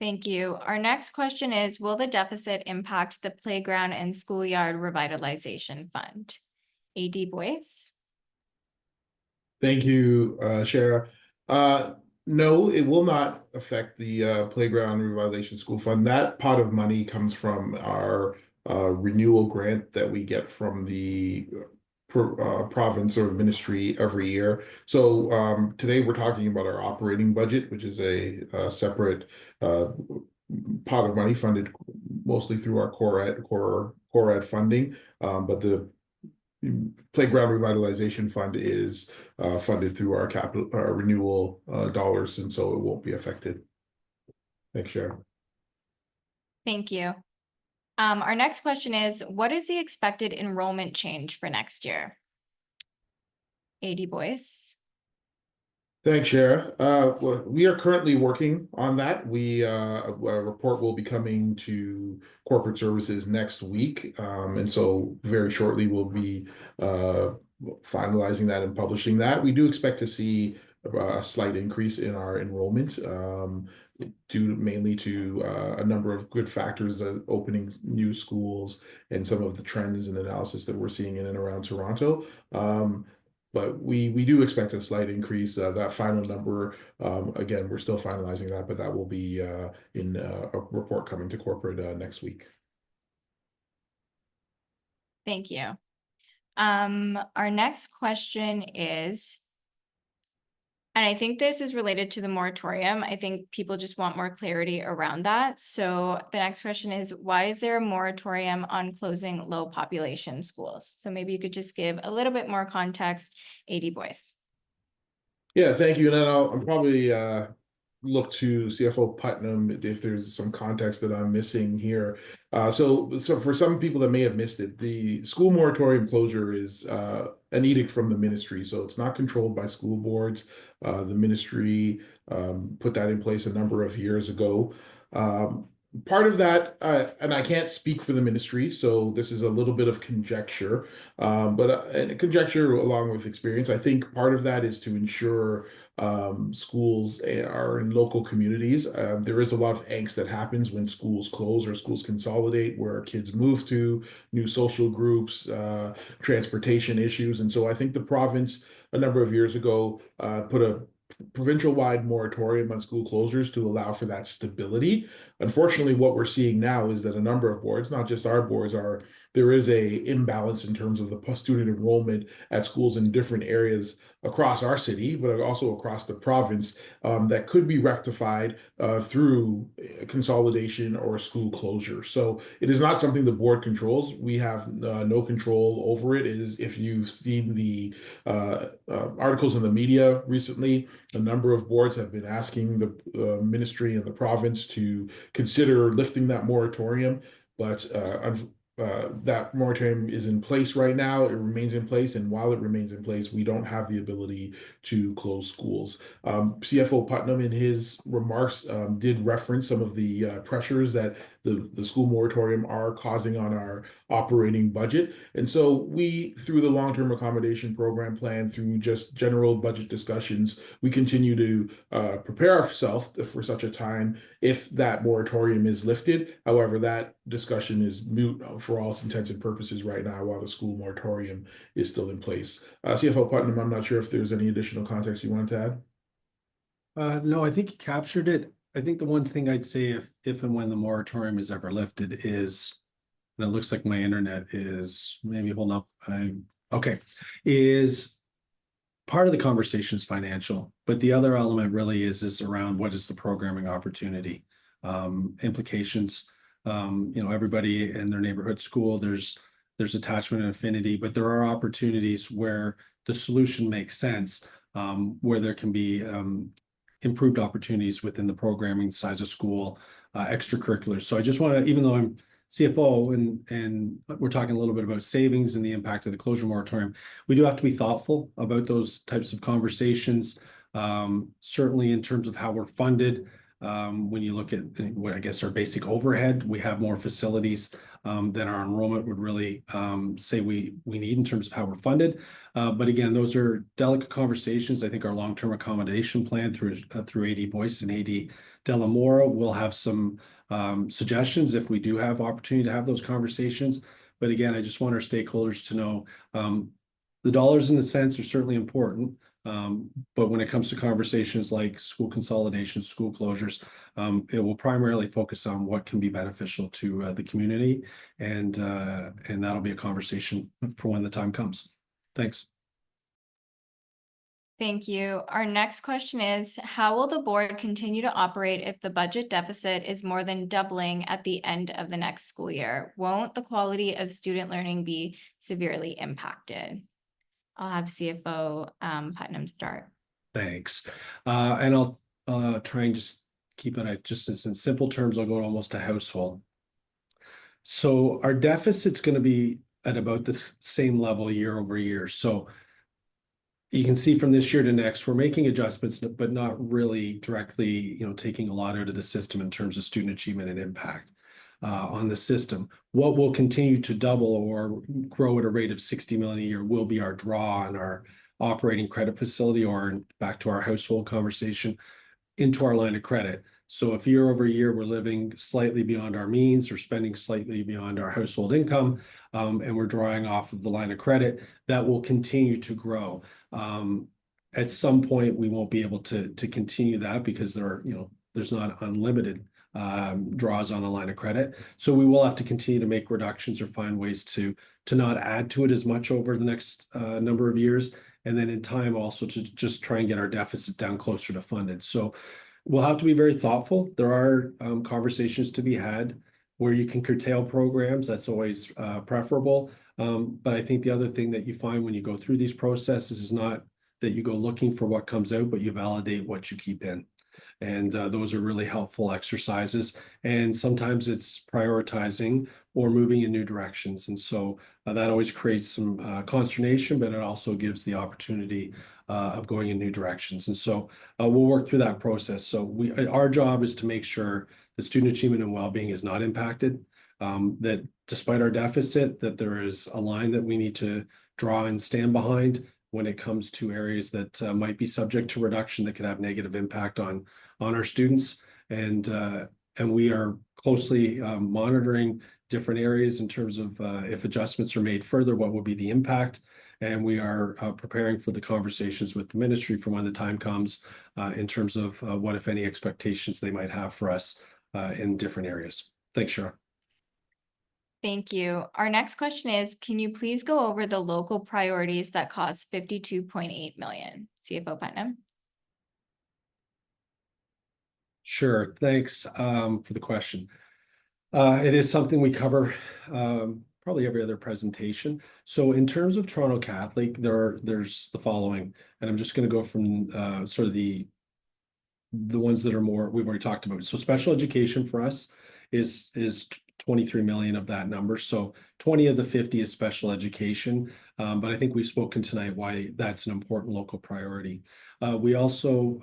Thank you. Our next question is, will the deficit impact the playground and schoolyard revitalization fund? AD Boyce? Thank you, Shara. No, it will not affect the Playground Revitalization School Fund. That pot of money comes from our renewal grant that we get from the province or ministry every year. So today we're talking about our operating budget, which is a separate pot of money funded mostly through our core ed funding. But the Playground Revitalization Fund is funded through our capital renewal dollars, and so it won't be affected. Thanks, Sharon. Thank you. Our next question is, what is the expected enrollment change for next year? AD Boyce? Thanks, Shara. We are currently working on that. A report will be coming to corporate services next week, and so very shortly we'll be finalizing that and publishing that. We do expect to see a slight increase in our enrollment, due mainly to a number of good factors, opening new schools and some of the trends and analysis that we're seeing in and around Toronto. But we do expect a slight increase. That final number, again, we're still finalizing that, but that will be in a report coming to corporate next week. Thank you. Our next question is, and I think this is related to the moratorium. I think people just want more clarity around that. So the next question is, why is there a moratorium on closing low population schools? So maybe you could just give a little bit more context, AD Boyce. Yeah, thank you. And then I'll probably look to CFO Putnam if there's some context that I'm missing here. So for some people that may have missed it, the school moratorium closure is an edict from the ministry. So it's not controlled by school boards. The ministry put that in place a number of years ago. Part of that, and I can't speak for the ministry, so this is a little bit of conjecture, but conjecture along with experience. I think part of that is to ensure schools are in local communities. There is a lot of angst that happens when schools close or schools consolidate, where kids move to new social groups, transportation issues. And so I think the province a number of years ago put a provincial-wide moratorium on school closures to allow for that stability. Unfortunately, what we're seeing now is that a number of boards, not just our boards, there is a imbalance in terms of the student enrollment at schools in different areas across our city, but also across the province, that could be rectified through consolidation or school closure. So it is not something the board controls. We have no control over it. It is, if you've seen the articles in the media recently, a number of boards have been asking the ministry and the province to consider lifting that moratorium, but that moratorium is in place right now. It remains in place, and while it remains in place, we don't have the ability to close schools. CFO Putnam, in his remarks, did reference some of the pressures that the school moratorium are causing on our operating budget. And so we, through the long-term accommodation program plan, through just general budget discussions, we continue to prepare ourselves for such a time if that moratorium is lifted. However, that discussion is moot for all intents and purposes right now while the school moratorium is still in place. CFO Putnam, I'm not sure if there's any additional context you wanted to add. No, I think you captured it. I think the one thing I'd say if and when the moratorium is ever lifted is, and it looks like my internet is maybe holding up. Okay, is part of the conversation is financial, but the other element really is around what is the programming opportunity, implications. Everybody in their neighborhood school, there's attachment and affinity, but there are opportunities where the solution makes sense, where there can be improved opportunities within the programming size of school, extracurriculars. So I just want to, even though I'm CFO and we're talking a little bit about savings and the impact of the closure moratorium, we do have to be thoughtful about those types of conversations. Certainly in terms of how we're funded, when you look at what I guess our basic overhead, we have more facilities than our enrollment would really say we need in terms of how we're funded. But again, those are delicate conversations. I think our long-term accommodation plan through AD Boyce and AD Delamora will have some suggestions if we do have opportunity to have those conversations. But again, I just want our stakeholders to know the dollars and the cents are certainly important. But when it comes to conversations like school consolidation, school closures, it will primarily focus on what can be beneficial to the community, and that'll be a conversation for when the time comes. Thanks. Thank you. Our next question is, how will the board continue to operate if the budget deficit is more than doubling at the end of the next school year? Won't the quality of student learning be severely impacted? I'll have CFO Putnam start. Thanks. And I'll try and just keep it just as in simple terms. I'll go almost to household. So our deficit's going to be at about the same level year over year. So you can see from this year to next, we're making adjustments, but not really directly, taking a lot out of the system in terms of student achievement and impact on the system. What will continue to double or grow at a rate of 60 million a year will be our draw on our operating credit facility, or back to our household conversation, into our line of credit. So if year over year we're living slightly beyond our means or spending slightly beyond our household income, and we're drawing off of the line of credit, that will continue to grow. At some point, we won't be able to continue that because there's not unlimited draws on a line of credit. So we will have to continue to make reductions or find ways to not add to it as much over the next number of years. And then in time also to just try and get our deficit down closer to funded. So we'll have to be very thoughtful. There are conversations to be had where you can curtail programs. That's always preferable. But I think the other thing that you find when you go through these processes is not that you go looking for what comes out, but you validate what you keep in. And those are really helpful exercises. And sometimes it's prioritizing or moving in new directions. And so that always creates some consternation, but it also gives the opportunity of going in new directions. And so we'll work through that process. So our job is to make sure that student achievement and well-being is not impacted, that despite our deficit, that there is a line that we need to draw and stand behind when it comes to areas that might be subject to reduction that could have negative impact on our students. And we are closely monitoring different areas in terms of if adjustments are made further, what will be the impact. And we are preparing for the conversations with the ministry for when the time comes in terms of what, if any, expectations they might have for us in different areas. Thanks, Shara. Thank you. Our next question is, can you please go over the local priorities that cost 52.8 million? CFO Putnam. Sure, thanks for the question. It is something we cover probably every other presentation. So in terms of Toronto Catholic, there's the following, and I'm just going to go from sort of the ones that are more we've already talked about. So special education for us is 23 million of that number. So 20 of the 50 is special education. But I think we've spoken tonight why that's an important local priority. We also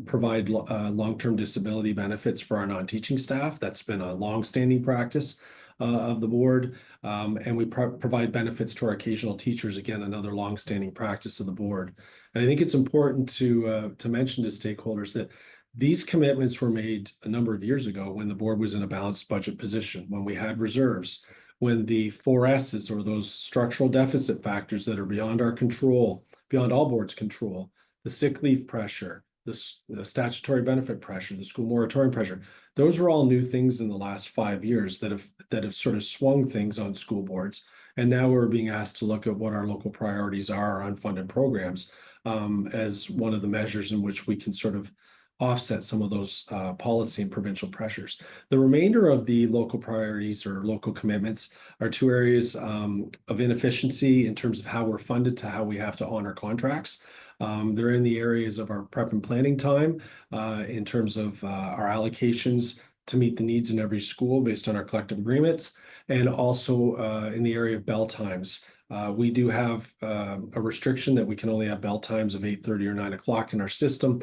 provide long-term disability benefits for our non-teaching staff. That's been a long-standing practice of the board. And we provide benefits to our occasional teachers, again, another long-standing practice of the board. And I think it's important to mention to stakeholders that these commitments were made a number of years ago when the board was in a balanced budget position, when we had reserves, when the 4S's, or those structural deficit factors that are beyond our control, beyond all boards' control, the sick leave pressure, the statutory benefit pressure, the school moratorium pressure, those are all new things in the last 5 years that have sort of swung things on school boards. And now we're being asked to look at what our local priorities are, our unfunded programs, as one of the measures in which we can sort of offset some of those policy and provincial pressures. The remainder of the local priorities or local commitments are two areas of inefficiency in terms of how we're funded to how we have to honor contracts. They're in the areas of our prep and planning time in terms of our allocations to meet the needs in every school based on our collective agreements, and also in the area of bell times. We do have a restriction that we can only have bell times of 8:30 or 9 o'clock in our system.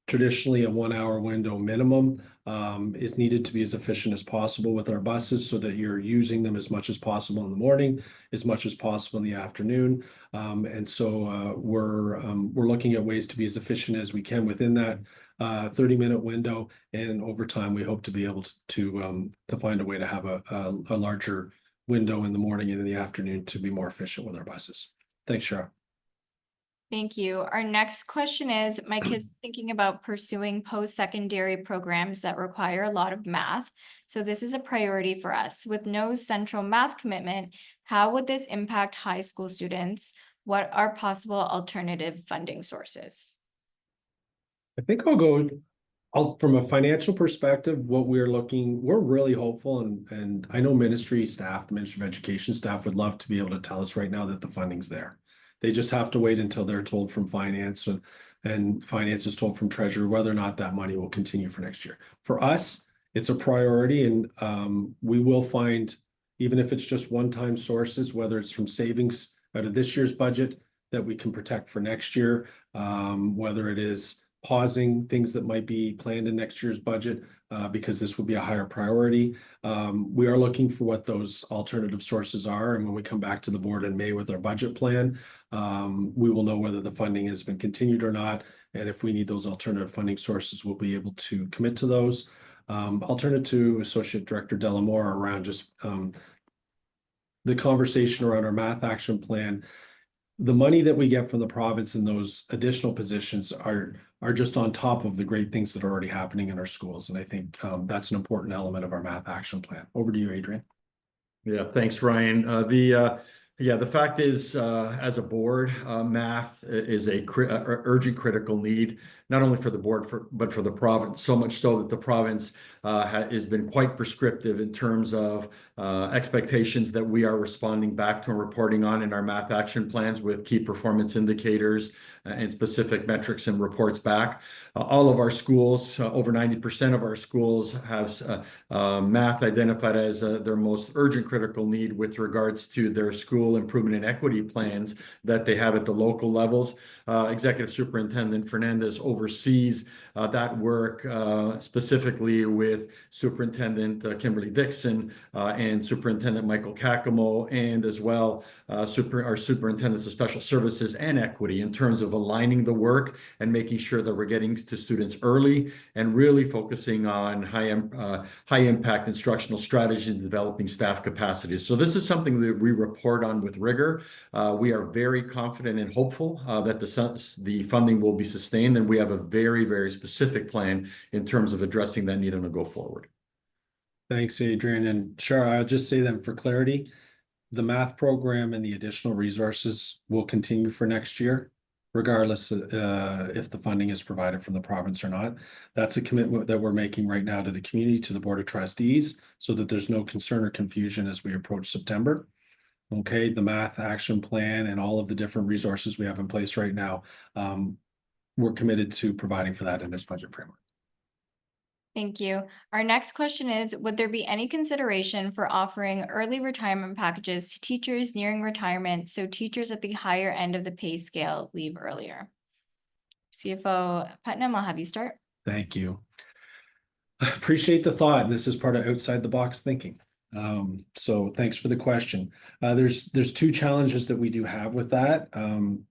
Traditionally, a 1 hour window minimum is needed to be as efficient as possible with our buses so that you're using them as much as possible in the morning, as much as possible in the afternoon. And so we're looking at ways to be as efficient as we can within that 30-minute window. And over time, we hope to be able to find a way to have a larger window in the morning and in the afternoon to be more efficient with our buses. Thanks, Cheryl. Thank you. Our next question is, my kids are thinking about pursuing post-secondary programs that require a lot of math. So this is a priority for us. With no central math commitment, how would this impact high school students? What are possible alternative funding sources? I think from a financial perspective, we're really hopeful, and I know ministry staff, the Ministry of Education staff would love to be able to tell us right now that the funding's there. They just have to wait until they're told from finance, and finance is told from treasury whether or not that money will continue for next year. For us, it's a priority, and we will find, even if it's just one-time sources, whether it's from savings out of this year's budget that we can protect for next year, whether it is pausing things that might be planned in next year's budget because this will be a higher priority. We are looking for what those alternative sources are. And when we come back to the board in May with our budget plan, we will know whether the funding has been continued or not. And if we need those alternative funding sources, we'll be able to commit to those. I'll turn it to Associate Director Delamore around just the conversation around our math action plan. The money that we get from the province in those additional positions are just on top of the great things that are already happening in our schools. And I think that's an important element of our math action plan. Over to you, Adrian. Yeah, thanks, Ryan. The fact is, as a board, math is a urgent critical need, not only for the board, but for the province, so much so that the province has been quite prescriptive in terms of expectations that we are responding back to and reporting on in our math action plans with key performance indicators and specific metrics and reports back. All of our schools, over 90% of our schools have math identified as their most urgent critical need with regards to their school improvement and equity plans that they have at the local levels. Executive Superintendent Fernandez oversees that work specifically with Superintendent Kimberly Dixon and Superintendent Michael Kakamo, and as well our Superintendents of Special Services and Equity, in terms of aligning the work and making sure that we're getting to students early and really focusing on high impact instructional strategies and developing staff capacities. So this is something that we report on with rigor. We are very confident and hopeful that the funding will be sustained, and we have a very, very specific plan in terms of addressing that need on a go forward. Thanks, Adrian. And sure, I'll just say that for clarity, the math program and the additional resources will continue for next year. regardless if the funding is provided from the province or not. That's a commitment that we're making right now to the community, to the Board of Trustees, so that there's no concern or confusion as we approach September. Okay, the math action plan and all of the different resources we have in place right now, we're committed to providing for that in this budget framework. Thank you. Our next question is, would there be any consideration for offering early retirement packages to teachers nearing retirement so teachers at the higher end of the pay scale leave earlier? CFO Putnam, I'll have you start. Thank you. Appreciate the thought. This is part of outside the box thinking. So thanks for the question. There's two challenges that we do have with that.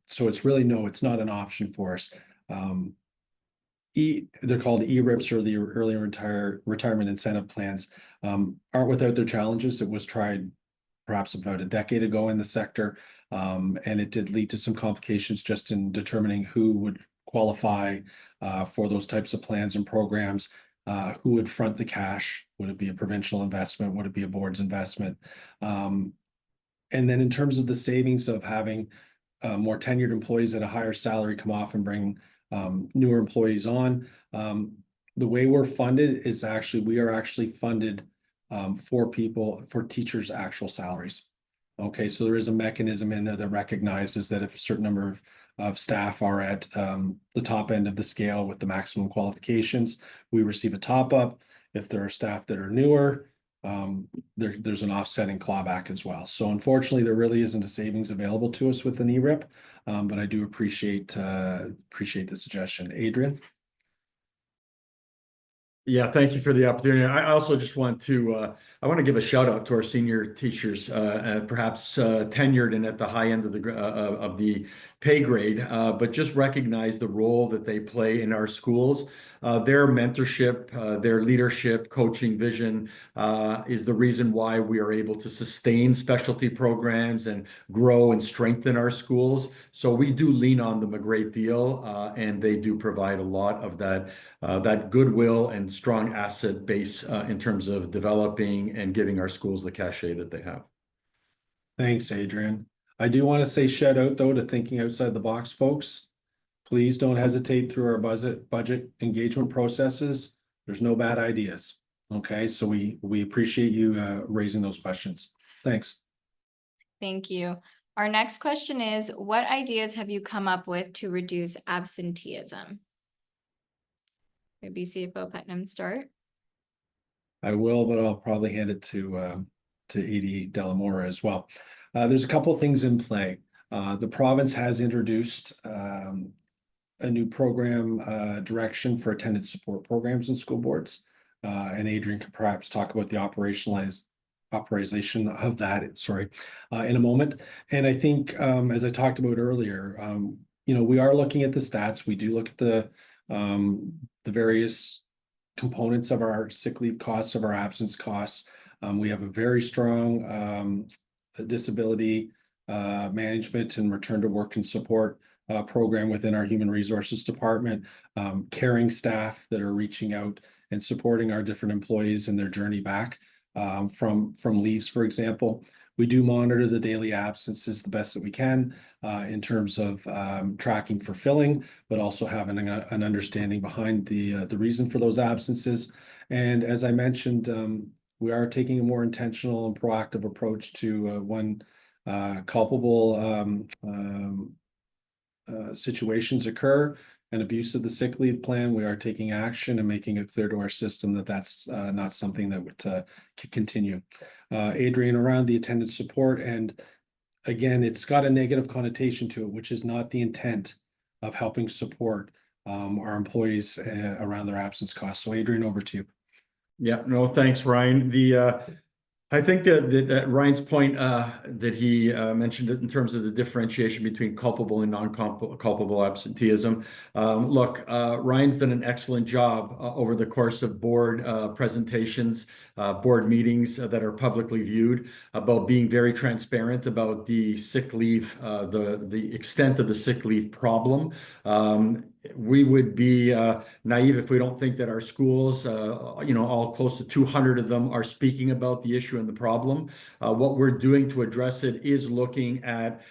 So it's really, no, it's not an option for us. They're called ERIPs, or the early retirement incentive plans, aren't without their challenges. It was tried perhaps about a decade ago in the sector, and it did lead to some complications just in determining who would qualify for those types of plans and programs, who would front the cash. Would it be a provincial investment? Would it be a board's investment? And then in terms of the savings of having more tenured employees at a higher salary come off and bring newer employees on. The way we're funded is we are actually funded for teachers' actual salaries. Okay, so there is a mechanism in there that recognizes that if a certain number of staff are at the top end of the scale with the maximum qualifications, we receive a top up. If there are staff that are newer, there's an offsetting clawback as well. So unfortunately, there really isn't a savings available to us with an ERIP, but I do appreciate the suggestion. Adrian? Yeah, thank you for the opportunity. I also just want to give a shout out to our senior teachers, perhaps tenured and at the high end of the pay grade, but just recognize the role that they play in our schools. Their mentorship, their leadership, coaching, vision is the reason why we are able to sustain specialty programs and grow and strengthen our schools. So we do lean on them a great deal, and they do provide a lot of that goodwill and strong asset base in terms of developing and giving our schools the cachet that they have. Thanks, Adrian. I do want to say shout out though to thinking outside the box, folks. Please don't hesitate through our budget engagement processes. There's no bad ideas. Okay, so we appreciate you raising those questions. Thanks. Thank you. Our next question is, what ideas have you come up with to reduce absenteeism? Maybe CFO Putnam start. I will, but I'll probably hand it to Edie Delamora as well. There's a couple of things in play. The province has introduced a new program direction for attendance support programs in school boards. And Adrian could perhaps talk about the operationalization of that, in a moment. And I think, as I talked about earlier, we are looking at the stats. We do look at the various components of our sick leave costs, of our absence costs. We have a very strong disability management and return to work and support program within our human resources department, caring staff that are reaching out and supporting our different employees in their journey back from leaves, for example. We do monitor the daily absences the best that we can in terms of tracking for filling, but also having an understanding behind the reason for those absences. And as I mentioned, we are taking a more intentional and proactive approach to when culpable situations occur, an abuse of the sick leave plan. We are taking action and making it clear to our system that that's not something that would continue. Adrian, around the attendance support, and again, it's got a negative connotation to it, which is not the intent of helping support our employees around their absence costs. So Adrian, over to you. Yeah, no, thanks, Ryan. I think that Ryan's point that he mentioned it in terms of the differentiation between culpable and non-culpable absenteeism. Look, Ryan's done an excellent job over the course of board presentations, board meetings that are publicly viewed, about being very transparent about the sick leave, the extent of the sick leave problem. we would be naive if we don't think that our schools, all close to 200 of them are speaking about the issue and the problem. What we're doing to address it is looking at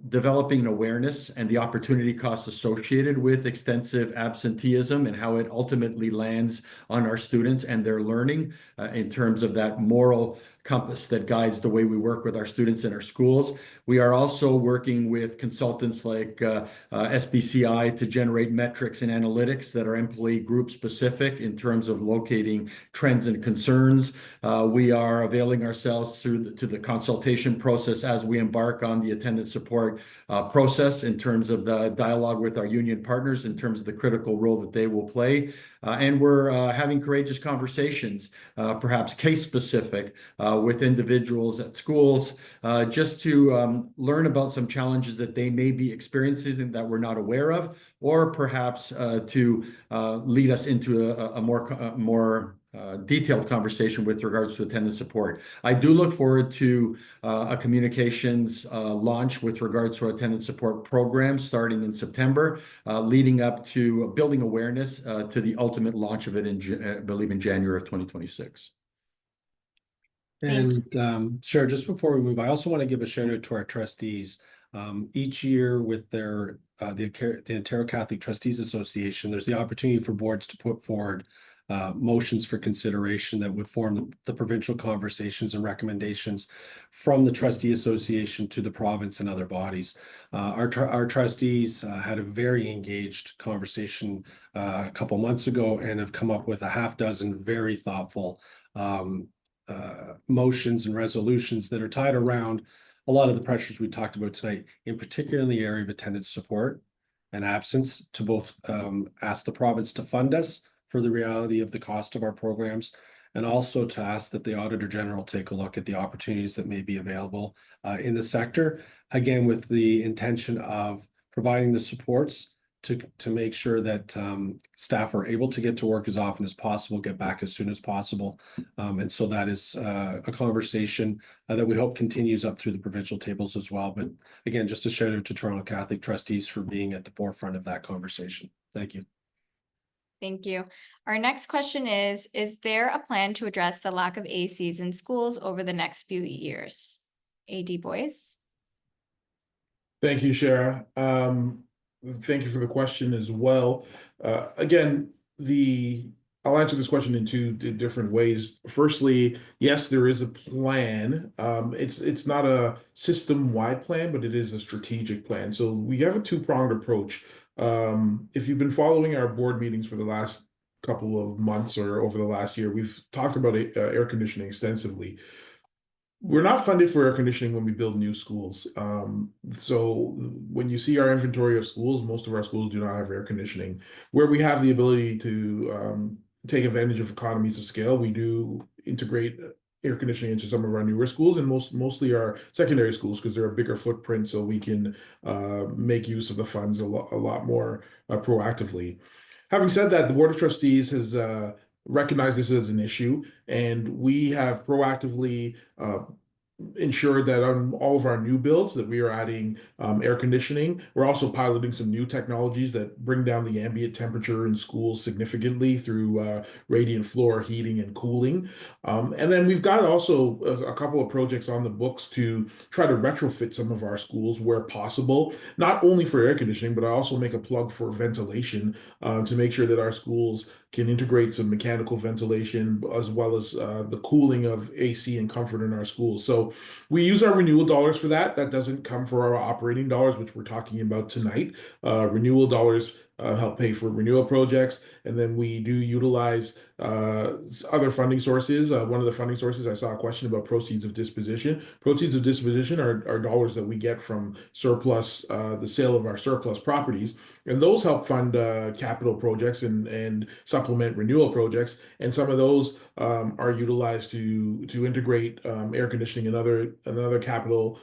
developing an awareness and the opportunity costs associated with extensive absenteeism and how it ultimately lands on our students and their learning in terms of that moral compass that guides the way we work with our students in our schools. We are also working with consultants like SBCI to generate metrics and analytics that are employee group specific in terms of locating trends and concerns. We are availing ourselves to the consultation process as we embark on the attendance support process in terms of the dialogue with our union partners in terms of the critical role that they will play. And we're having courageous conversations, perhaps case specific, with individuals at schools, just to learn about some challenges that they may be experiencing that we're not aware of, or perhaps to lead us into a more detailed conversation with regards to attendance support. I do look forward to a communications launch with regards to our attendance support program starting in September, leading up to building awareness to the ultimate launch of it I believe in January of 2026. And sure, just before we move, I also want to give a shout out to our trustees. Each year with their the Ontario Catholic Trustees Association, there's the opportunity for boards to put forward motions for consideration that would form the provincial conversations and recommendations from the trustee association to the province and other bodies. Our trustees had a very engaged conversation a couple months ago and have come up with a half dozen very thoughtful motions and resolutions that are tied around a lot of the pressures we talked about tonight, in particular in the area of attendance support and absence, to both ask the province to fund us for the reality of the cost of our programs, and also to ask that the Auditor General take a look at the opportunities that may be available in the sector, again, with the intention of providing the supports to make sure that staff are able to get to work as often as possible, get back as soon as possible. And so that is a conversation that we hope continues up through the provincial tables as well. But again, just a shout out to Toronto Catholic trustees for being at the forefront of that conversation. Thank you. Thank you. Our next question is there a plan to address the lack of ACs in schools over the next few years? AD Boyce? Thank you, Shara. Thank you for the question as well. Again, I'll answer this question in two different ways. Firstly, yes, there is a plan. It's not a system-wide plan, but it is a strategic plan. So we have a two-pronged approach. If you've been following our board meetings for the last couple of months or over the last year, we've talked about air conditioning extensively. We're not funded for air conditioning when we build new schools. So when you see our inventory of schools, most of our schools do not have air conditioning. Where we have the ability to take advantage of economies of scale, we do integrate air conditioning into some of our newer schools, and mostly our secondary schools, because they're a bigger footprint, so we can make use of the funds a lot more proactively. Having said that, the Board of Trustees has recognized this as an issue, and we have proactively ensure that on all of our new builds that we are adding air conditioning. We're also piloting some new technologies that bring down the ambient temperature in schools significantly through radiant floor heating and cooling. And then we've got also a couple of projects on the books to try to retrofit some of our schools where possible, not only for air conditioning, but I also make a plug for ventilation to make sure that our schools can integrate some mechanical ventilation as well as the cooling of AC and comfort in our schools. So we use our renewal dollars for that. That doesn't come for our operating dollars, which we're talking about tonight. Renewal dollars help pay for renewal projects. And then we do utilize other funding sources. One of the funding sources, I saw a question about proceeds of disposition. Proceeds of disposition are dollars that we get from surplus, the sale of our surplus properties. And those help fund capital projects and supplement renewal projects. And some of those are utilized to integrate air conditioning and other capital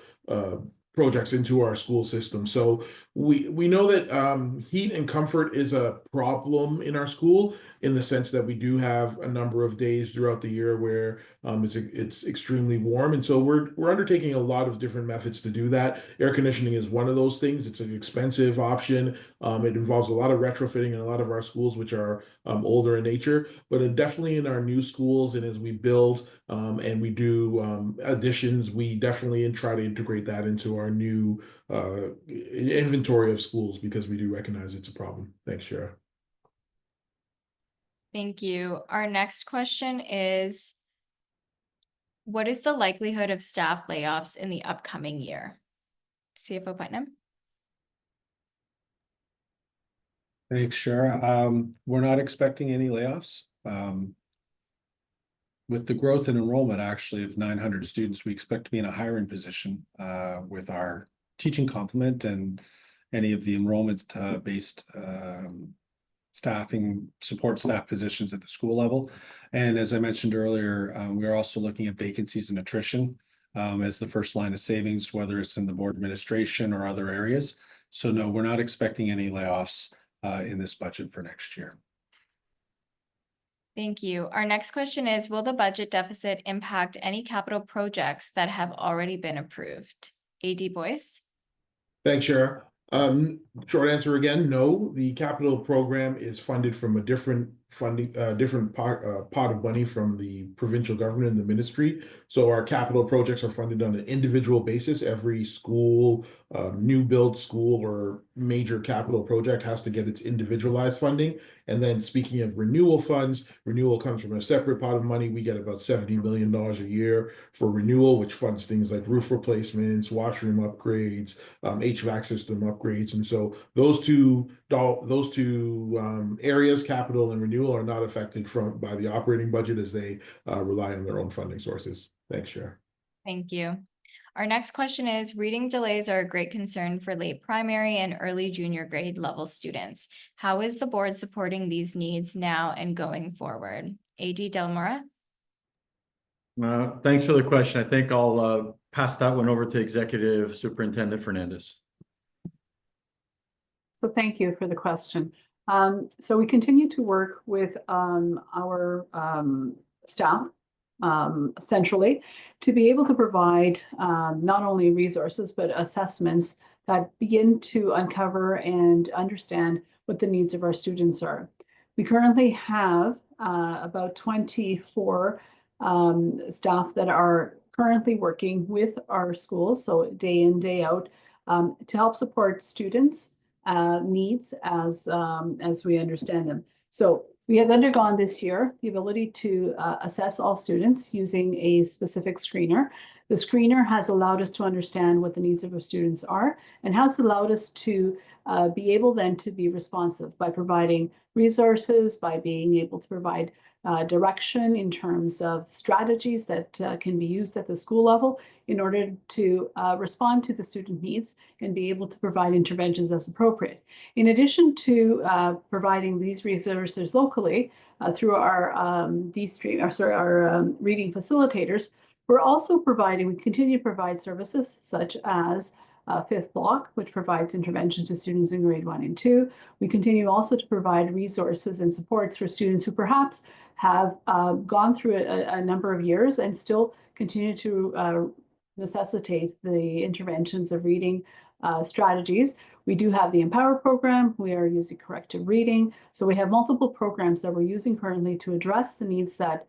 projects into our school system. So we know that heat and comfort is a problem in our school in the sense that we do have a number of days throughout the year where it's extremely warm, and so we're undertaking a lot of different methods to do that. Air conditioning is one of those things. It's an expensive option. It involves a lot of retrofitting in a lot of our schools, which are older in nature, but definitely in our new schools and as we build and we do additions, we definitely try to integrate that into our new inventory of schools because we do recognize it's a problem. Thanks, Shara. Thank you. Our next question is, what is the likelihood of staff layoffs in the upcoming year? CFO Putnam? Thanks, Shara. We're not expecting any layoffs. With the growth in enrollment actually of 900 students, we expect to be in a hiring position with our teaching complement and any of the enrollment based staffing support staff positions at the school level. And as I mentioned earlier, we are also looking at vacancies and attrition as the first line of savings, whether it's in the board administration or other areas. So no, we're not expecting any layoffs in this budget for next year. Thank you. Our next question is, will the budget deficit impact any capital projects that have already been approved? AD Boyce? Thanks, Shara. Short answer again, no. The capital program is funded from a different funding, different pot of money from the provincial government and the ministry. So our capital projects are funded on an individual basis. Every school, new build school or major capital project has to get its individualized funding. And then speaking of renewal funds, renewal comes from a separate pot of money. We get about $70 million a year for renewal, which funds things like roof replacements, washroom upgrades, HVAC system upgrades. And so those two areas, capital and renewal, are not affected by the operating budget as they rely on their own funding sources. Thanks, Chair. Thank you. Our next question is, reading delays are a great concern for late primary and early junior grade level students. How is the board supporting these needs now and going forward? AD Delmora? Thanks for the question. I think I'll pass that one over to Executive Superintendent Fernandez. So thank you for the question. So we continue to work with our staff centrally to be able to provide not only resources, but assessments that begin to uncover and understand what the needs of our students are. We currently have about 24 staff that are currently working with our schools, so day in, day out, to help support students' needs as we understand them. So we have undergone this year the ability to assess all students using a specific screener. The screener has allowed us to understand what the needs of our students are and has allowed us to be able then to be responsive by providing resources, by being able to provide direction in terms of strategies that can be used at the school level in order to respond to the student needs and be able to provide interventions as appropriate. In addition to providing these resources locally through our reading facilitators, we're also we continue to provide services such as Fifth Block, which provides interventions to students in grade 1 and 2. We continue also to provide resources and supports for students who perhaps have gone through a number of years and still continue to necessitate the interventions of reading strategies. We do have the Empower program. We are using corrective reading. So we have multiple programs that we're using currently to address the needs that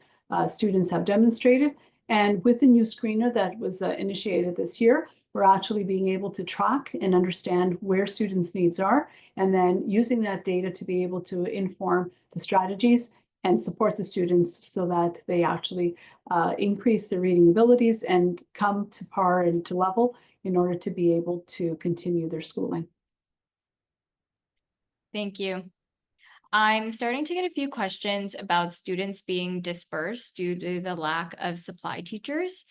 students have demonstrated. And with the new screener that was initiated this year, we're actually being able to track and understand where students' needs are, and then using that data to be able to inform the strategies and support the students so that they actually increase their reading abilities and come to par and to level in order to be able to continue their schooling. Thank you. I'm starting to get a few questions about students being dispersed due to the lack of supply teachers.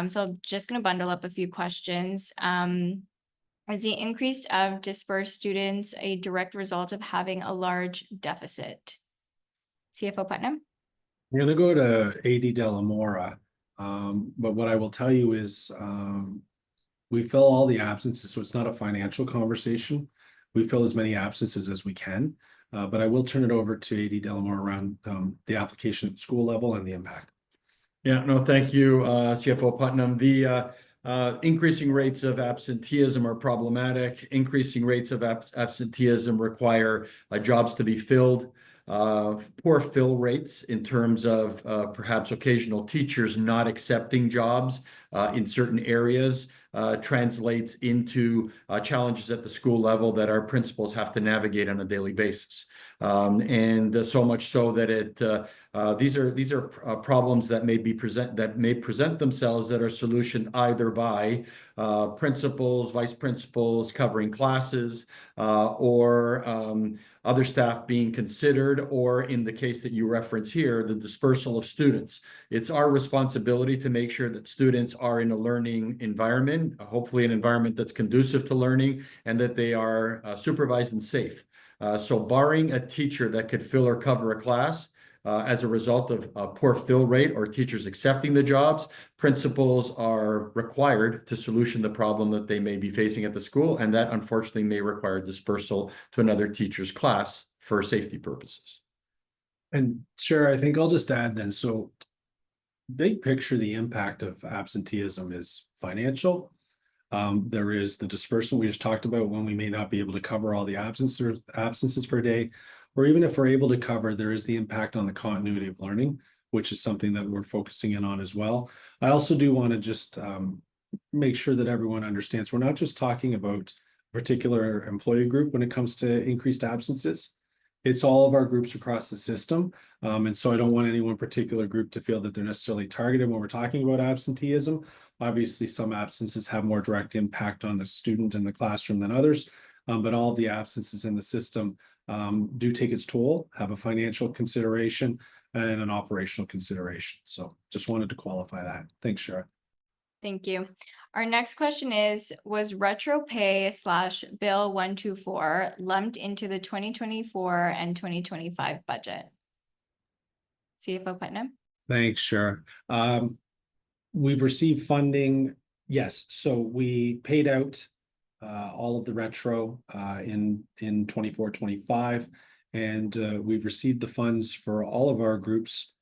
So I'm just going to bundle up a few questions. Is the increase of dispersed students a direct result of having a large deficit? CFO Putnam? I'm going to go to AD Delamora, but what I will tell you is we fill all the absences, so it's not a financial conversation. we fill as many absences as we can. But I will turn it over to AD Delamore around the application at school level and the impact. Yeah, no, thank you, CFO Putnam. The increasing rates of absenteeism are problematic. Increasing rates of absenteeism require jobs to be filled. Poor fill rates in terms of perhaps occasional teachers not accepting jobs in certain areas translates into challenges at the school level that our principals have to navigate on a daily basis. And so much so that these are problems that may present themselves that are solutioned either by principals, vice principals covering classes, or other staff being considered, or in the case that you reference here, the dispersal of students. It's our responsibility to make sure that students are in a learning environment, hopefully an environment that's conducive to learning, and that they are supervised and safe. So barring a teacher that could fill or cover a class, as a result of a poor fill rate or teachers accepting the jobs, principals are required to solution the problem that they may be facing at the school, and that unfortunately may require dispersal to another teacher's class for safety purposes. And sure, I think I'll just add then, so big picture, the impact of absenteeism is financial. There is the dispersal we just talked about when we may not be able to cover all the absences per day. Or even if we're able to cover, there is the impact on the continuity of learning, which is something that we're focusing in on as well. I also do want to just make sure that everyone understands we're not just talking about a particular employee group when it comes to increased absences. It's all of our groups across the system. And so I don't want any one particular group to feel that they're necessarily targeted when we're talking about absenteeism. Obviously, some absences have more direct impact on the student in the classroom than others, but all of the absences in the system do take its toll, have a financial consideration and an operational consideration. So just wanted to qualify that. Thanks, Shara. Thank you. Our next question is, was retro pay / Bill 124 lumped into the 2024 and 2025 budget? CFO Putnam? Thanks, Shara. We've received funding. Yes, so we paid out all of the retro in 24-25, and we've received the funds for all of our groups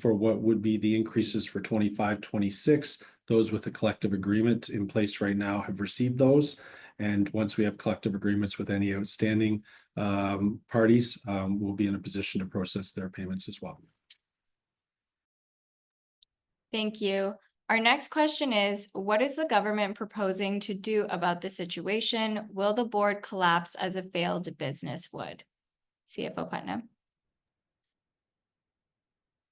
for what would be the increases for 25-26. Those with a collective agreement in place right now have received those, and once we have collective agreements with any outstanding parties, we'll be in a position to process their payments as well. Thank you. Our next question is, what is the government proposing to do about the situation? Will the board collapse as a failed business would? CFO Putnam?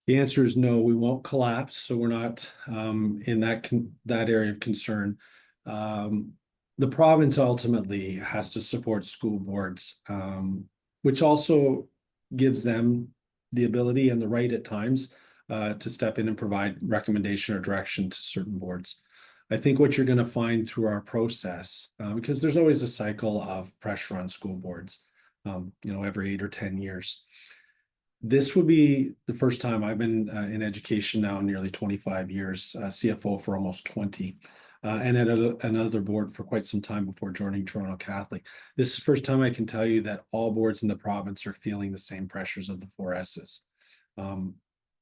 The answer is no, we won't collapse. So we're not in that area of concern. The province ultimately has to support school boards, which also gives them the ability and the right at times to step in and provide recommendation or direction to certain boards. I think what you're going to find through our process, because there's always a cycle of pressure on school boards, every 8 or 10 years. This would be the first time I've been in education now nearly 25 years, CFO for almost 20, and at another board for quite some time before joining Toronto Catholic. This is the first time I can tell you that all boards in the province are feeling the same pressures of the 4 S's.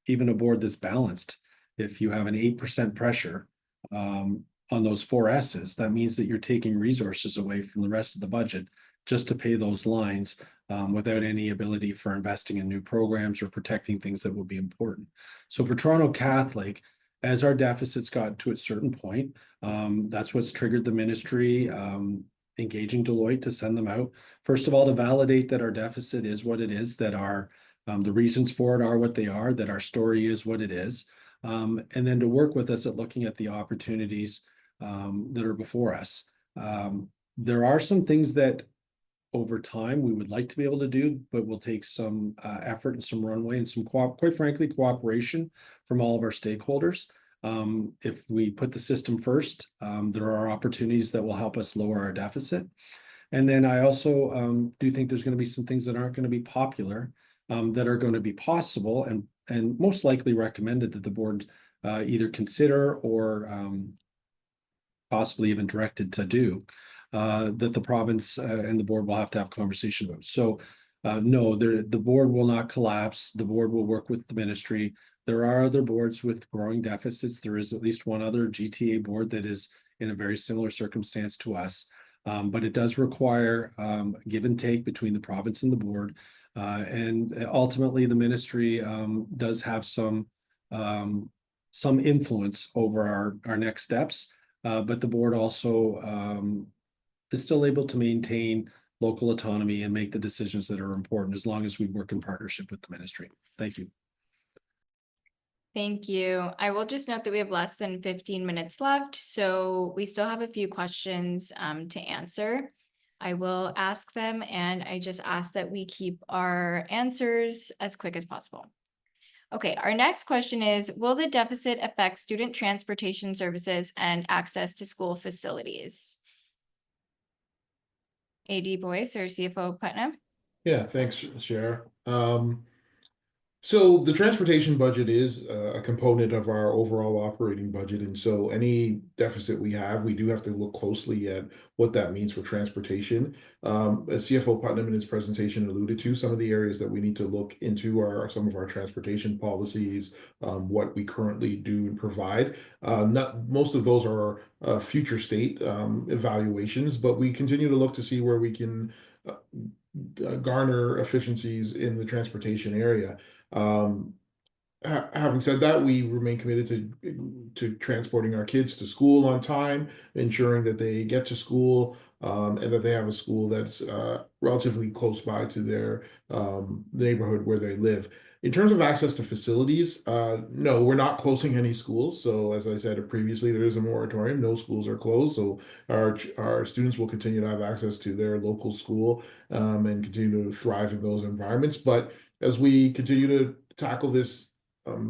Even a board that's balanced, if you have an 8% pressure on those 4 S's, that means that you're taking resources away from the rest of the budget just to pay those lines without any ability for investing in new programs or protecting things that will be important. So for Toronto Catholic, as our deficits got to a certain point, that's what's triggered the ministry engaging Deloitte to send them out. First of all, to validate that our deficit is what it is, that our the reasons for it are what they are, that our story is what it is, and then to work with us at looking at the opportunities that are before us. There are some things that over time we would like to be able to do, but will take some effort and some runway and some, quite frankly, cooperation from all of our stakeholders. If we put the system first, there are opportunities that will help us lower our deficit. And then I also do think there's going to be some things that aren't going to be popular, that are going to be possible and most likely recommended that the board either consider or possibly even directed to do. that the province and the board will have to have conversation about. So no, the board will not collapse. The board will work with the ministry. There are other boards with growing deficits. There is at least one other GTA board that is in a very similar circumstance to us. But it does require give and take between the province and the board. And ultimately, the ministry does have some influence over our next steps. But the board also is still able to maintain local autonomy and make the decisions that are important as long as we work in partnership with the ministry. Thank you. Thank you. I will just note that we have less than 15 minutes left, so we still have a few questions to answer. I will ask them, and I just ask that we keep our answers as quick as possible. Okay, our next question is, will the deficit affect student transportation services and access to school facilities? AD Boyce or CFO Putnam? Yeah, thanks, Shara. So the transportation budget is a component of our overall operating budget, and so any deficit we have, we do have to look closely at what that means for transportation. As CFO Putnam in his presentation alluded to, some of the areas that we need to look into are some of our transportation policies, what we currently do and provide. Not most of those are future state evaluations, but we continue to look to see where we can garner efficiencies in the transportation area. Having said that, we remain committed to transporting our kids to school on time, ensuring that they get to school and that they have a school that's relatively close by to their neighborhood where they live. In terms of access to facilities, no, we're not closing any schools. So as I said previously, there is a moratorium. No schools are closed. So our students will continue to have access to their local school and continue to thrive in those environments. But as we continue to tackle this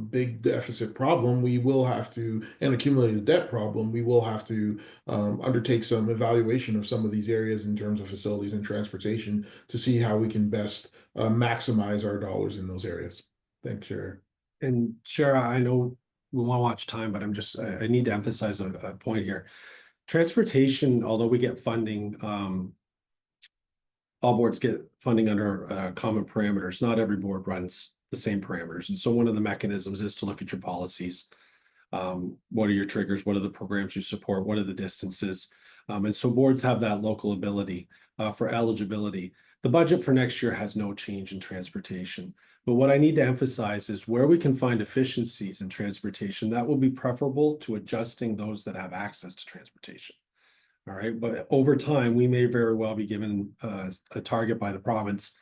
big deficit problem, we will have to, and accumulated debt problem, we will have to undertake some evaluation of some of these areas in terms of facilities and transportation to see how we can best maximize our dollars in those areas. Thanks, Shara. And Shara, I know we want to watch time, but I need to emphasize a point here. Transportation, although we get funding, all boards get funding under common parameters. Not every board runs the same parameters. And so one of the mechanisms is to look at your policies. What are your triggers? What are the programs you support? What are the distances? And so boards have that local ability for eligibility. The budget for next year has no change in transportation. But what I need to emphasize is where we can find efficiencies in transportation, that will be preferable to adjusting those that have access to transportation. All right, but over time, we may very well be given a target by the province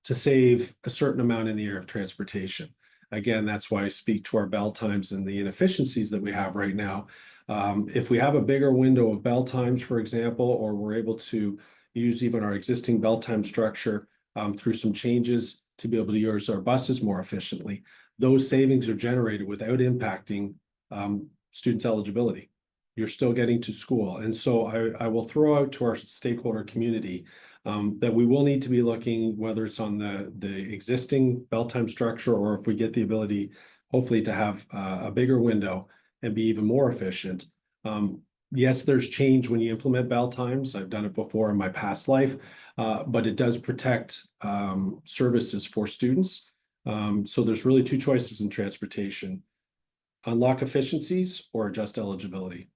to save a certain amount in the area of transportation. Again, that's why I speak to our bell times and the inefficiencies that we have right now. If we have a bigger window of bell times, for example, or we're able to use even our existing bell time structure through some changes to be able to use our buses more efficiently, those savings are generated without impacting students' eligibility. You're still getting to school. And so I will throw out to our stakeholder community that we will need to be looking, whether it's on the existing bell time structure, or if we get the ability, hopefully, to have a bigger window and be even more efficient. Yes, there's change when you implement bell times. I've done it before in my past life, but it does protect services for students. So there's really two choices in transportation: unlock efficiencies or adjust eligibility.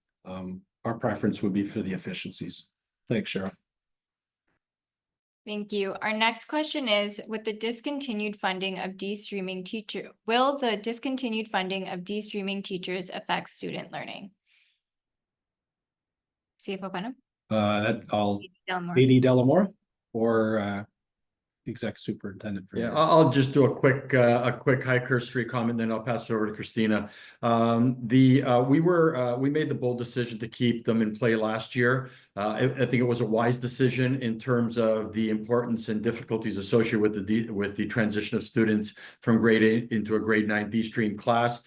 Our preference would be for the efficiencies. Thanks, Shara. Thank you. Our next question is, with the discontinued funding of de-streaming teacher, will the discontinued funding of de-streaming teachers affect student learning? CFO Putnam? I'll Delmore. AD Delamore or Exec Superintendent for Yeah, yours. I'll just do a quick high cursory comment, then I'll pass it over to Christina. We made the bold decision to keep them in play last year. I think it was a wise decision in terms of the importance and difficulties associated with the transition of students from grade 8 into a grade 9 D-stream class.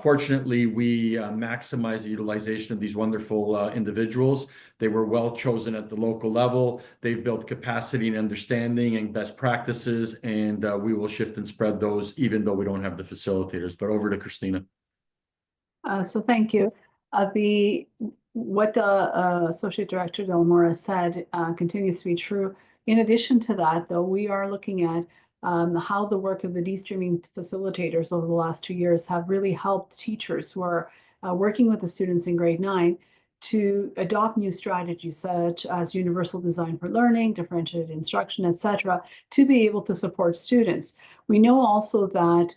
Fortunately, we maximized the utilization of these wonderful individuals. They were well chosen at the local level. They've built capacity and understanding and best practices, and we will shift and spread those even though we don't have the facilitators. But over to Christina. So thank you. what the Associate Director Delamora said continues to be true. In addition to that, though, we are looking at how the work of the de-streaming facilitators over the last 2 years have really helped teachers who are working with the students in grade 9 to adopt new strategies such as universal design for learning, differentiated instruction, etc., to be able to support students. We know also that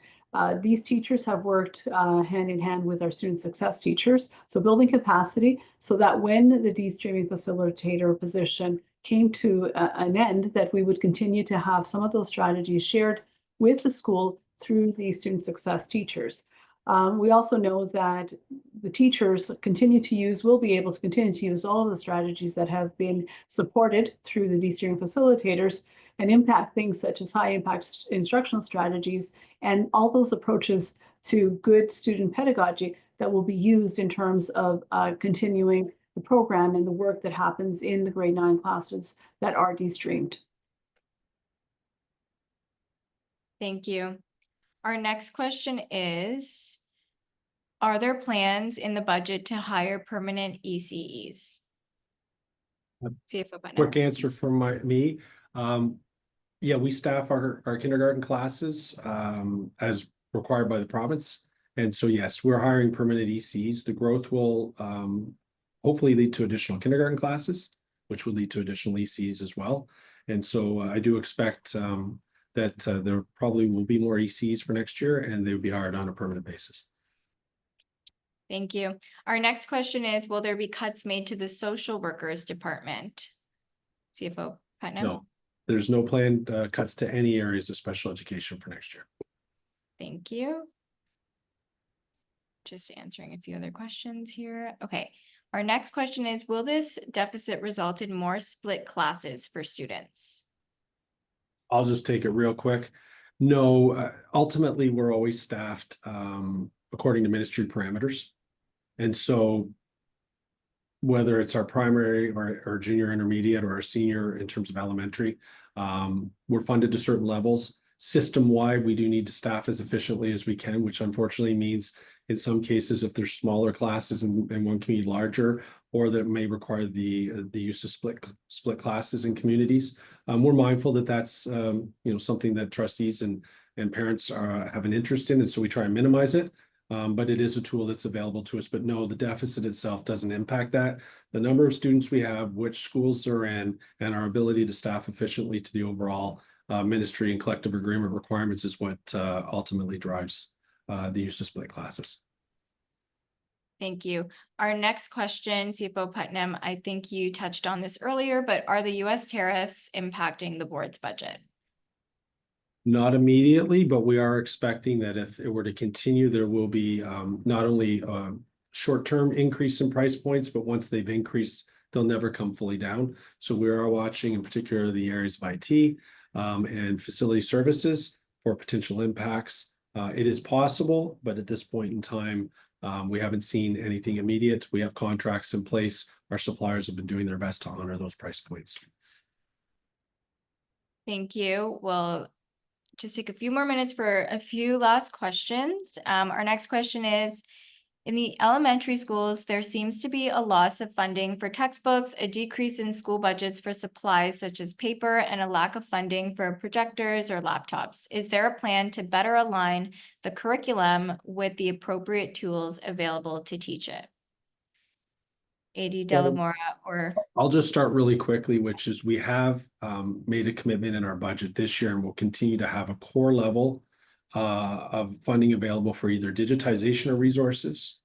these teachers have worked hand in hand with our student success teachers, so building capacity so that when the de-streaming facilitator position came to an end, that we would continue to have some of those strategies shared with the school through the student success teachers. We also know that the teachers will be able to continue to use all of the strategies that have been supported through the de-streaming facilitators and impact things such as high impact instructional strategies and all those approaches to good student pedagogy that will be used in terms of continuing the program and the work that happens in the grade 9 classes that are de-streamed. Thank you. Our next question is, are there plans in the budget to hire permanent ECEs? CFO Putnam. Quick answer from me. Yeah, we staff our kindergarten classes as required by the province. And so, yes, we're hiring permanent ECs. The growth will hopefully lead to additional kindergarten classes, which will lead to additional ECs as well. And so I do expect that there probably will be more ECs for next year, and they will be hired on a permanent basis. Thank you. Our next question is, will there be cuts made to the social workers department? CFO Putnam. No, there's no planned cuts to any areas of special education for next year. Thank you. Just answering a few other questions here. Okay. Our next question is, will this deficit result in more split classes for students? I'll just take it real quick. No, ultimately, we're always staffed according to ministry parameters. And so whether it's our primary or junior intermediate or our senior in terms of elementary, we're funded to certain levels. System-wide, we do need to staff as efficiently as we can, which unfortunately means in some cases, if there's smaller classes and one community larger, or that may require the use of split classes in communities. We're mindful that that's something that trustees and parents have an interest in, and so we try and minimize it. But it is a tool that's available to us. But no, the deficit itself doesn't impact that. The number of students we have, which schools they're in, and our ability to staff efficiently to the overall ministry and collective agreement requirements is what ultimately drives the use of split classes. Thank you. Our next question, CFO Putnam, I think you touched on this earlier, but are the US tariffs impacting the board's budget? Not immediately, but we are expecting that if it were to continue, there will be not only a short-term increase in price points, but once they've increased, they'll never come fully down. So we are watching in particular the areas of IT and facility services for potential impacts. It is possible, but at this point in time, we haven't seen anything immediate. We have contracts in place. Our suppliers have been doing their best to honor those price points. Thank you. We'll just take a few more minutes for a few last questions. Our next question is, in the elementary schools, there seems to be a loss of funding for textbooks, a decrease in school budgets for supplies such as paper, and a lack of funding for projectors or laptops. Is there a plan to better align the curriculum with the appropriate tools available to teach it? AD Delamora or... I'll just start really quickly, which is we have made a commitment in our budget this year, and we'll continue to have a core level of funding available for either digitization of resources,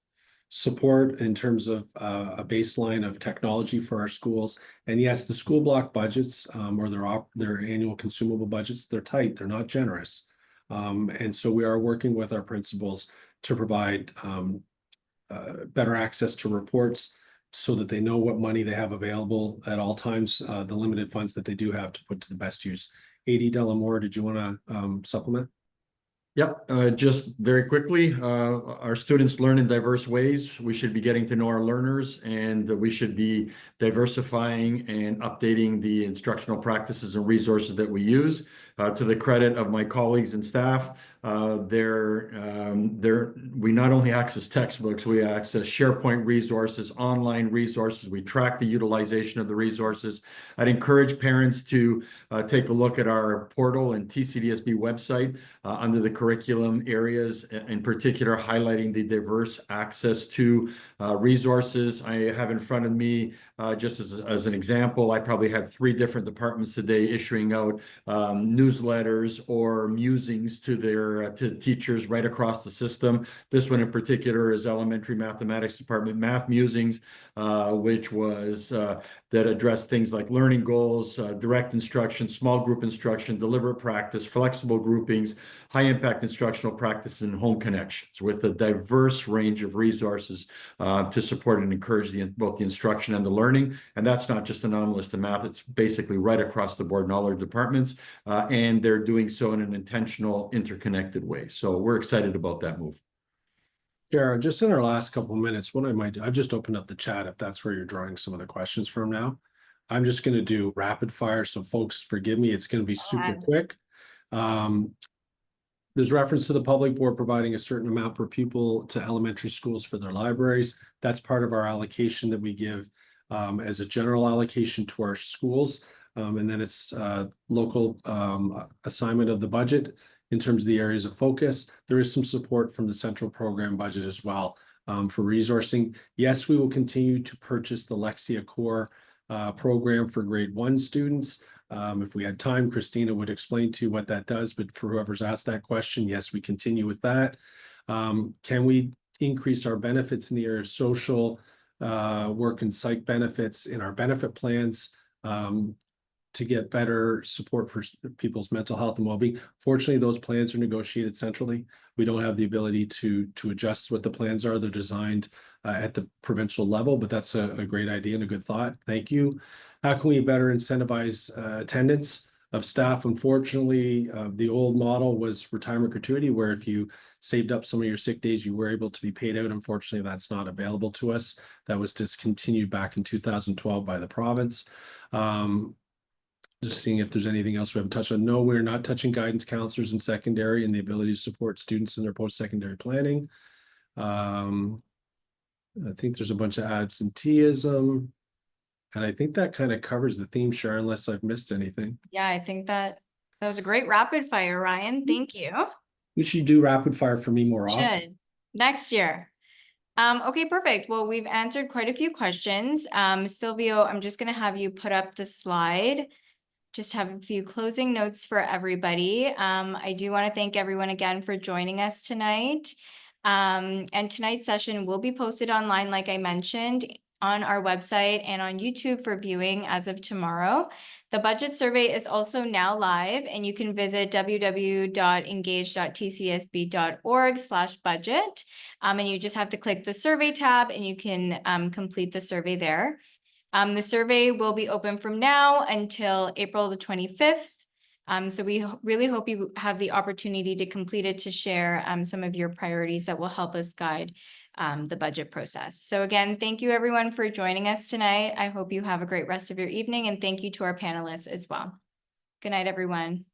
support in terms of a baseline of technology for our schools. And yes, the school block budgets or their annual consumable budgets, they're tight, they're not generous. And so we are working with our principals to provide better access to reports so that they know what money they have available at all times, the limited funds that they do have to put to the best use. AD Delamora, did you want to supplement? Yep, just very quickly, our students learn in diverse ways. We should be getting to know our learners, and we should be diversifying and updating the instructional practices and resources that we use. to the credit of my colleagues and staff, we not only access textbooks, we access SharePoint resources, online resources. We track the utilization of the resources. I'd encourage parents to take a look at our portal and TCDSB website under the curriculum areas, in particular highlighting the diverse access to resources. I have in front of me, just as an example, I probably had 3 different departments today issuing out newsletters or musings to to teachers right across the system. This one in particular is Elementary Mathematics Department Math Musings, which was that addressed things like learning goals, direct instruction, small group instruction, deliberate practice, flexible groupings, high impact instructional practice, and home connections, with a diverse range of resources to support and encourage both the instruction and the learning. And that's not just anomalous to math, it's basically right across the board in all our departments. And they're doing so in an intentional, interconnected way. So we're excited about that move. Sharon, just in our last couple of minutes, what I might do, I've just opened up the chat if that's where you're drawing some of the questions from now. I'm just going to do rapid fire. So folks, forgive me, it's going to be super quick. There's reference to the public board providing a certain amount per pupil to elementary schools for their libraries. That's part of our allocation that we give as a general allocation to our schools. And then it's local assignment of the budget in terms of the areas of focus. There is some support from the central program budget as well for resourcing. Yes, we will continue to purchase the Lexia Core program for grade 1 students. If we had time, Christina would explain to you what that does, but for whoever's asked that question, yes, we continue with that. Can we increase our benefits in the area of social work and psych benefits in our benefit plans to get better support for people's mental health and well-being? Fortunately, those plans are negotiated centrally. We don't have the ability to adjust what the plans are. They're designed at the provincial level, but that's a great idea and a good thought. Thank you. How can we better incentivize attendance of staff? Unfortunately, the old model was retirement gratuity, where if you saved up some of your sick days, you were able to be paid out. Unfortunately, that's not available to us. That was discontinued back in 2012 by the province. Just seeing if there's anything else we haven't touched on. No, we're not touching guidance counselors in secondary and the ability to support students in their post-secondary planning. I think there's a bunch of absenteeism. And I think that kind of covers the theme, Sharon, unless I've missed anything. Yeah, I think that was a great rapid fire, Ryan. Thank you. We should do rapid fire for me more often. Should. Next year. Okay, perfect. Well, we've answered quite a few questions. Silvio, I'm just going to have you put up the slide. Just have a few closing notes for everybody. I do want to thank everyone again for joining us tonight. And tonight's session will be posted online, like I mentioned, on our website and on YouTube for viewing as of tomorrow. The budget survey is also now live, and you can visit www.engage.tcsb.org/budget. And you just have to click the survey tab and you can complete the survey there. The survey will be open from now until April the 25th. So we really hope you have the opportunity to complete it to share some of your priorities that will help us guide the budget process. So again, thank you everyone for joining us tonight. I hope you have a great rest of your evening, and thank you to our panelists as well. Good night, everyone.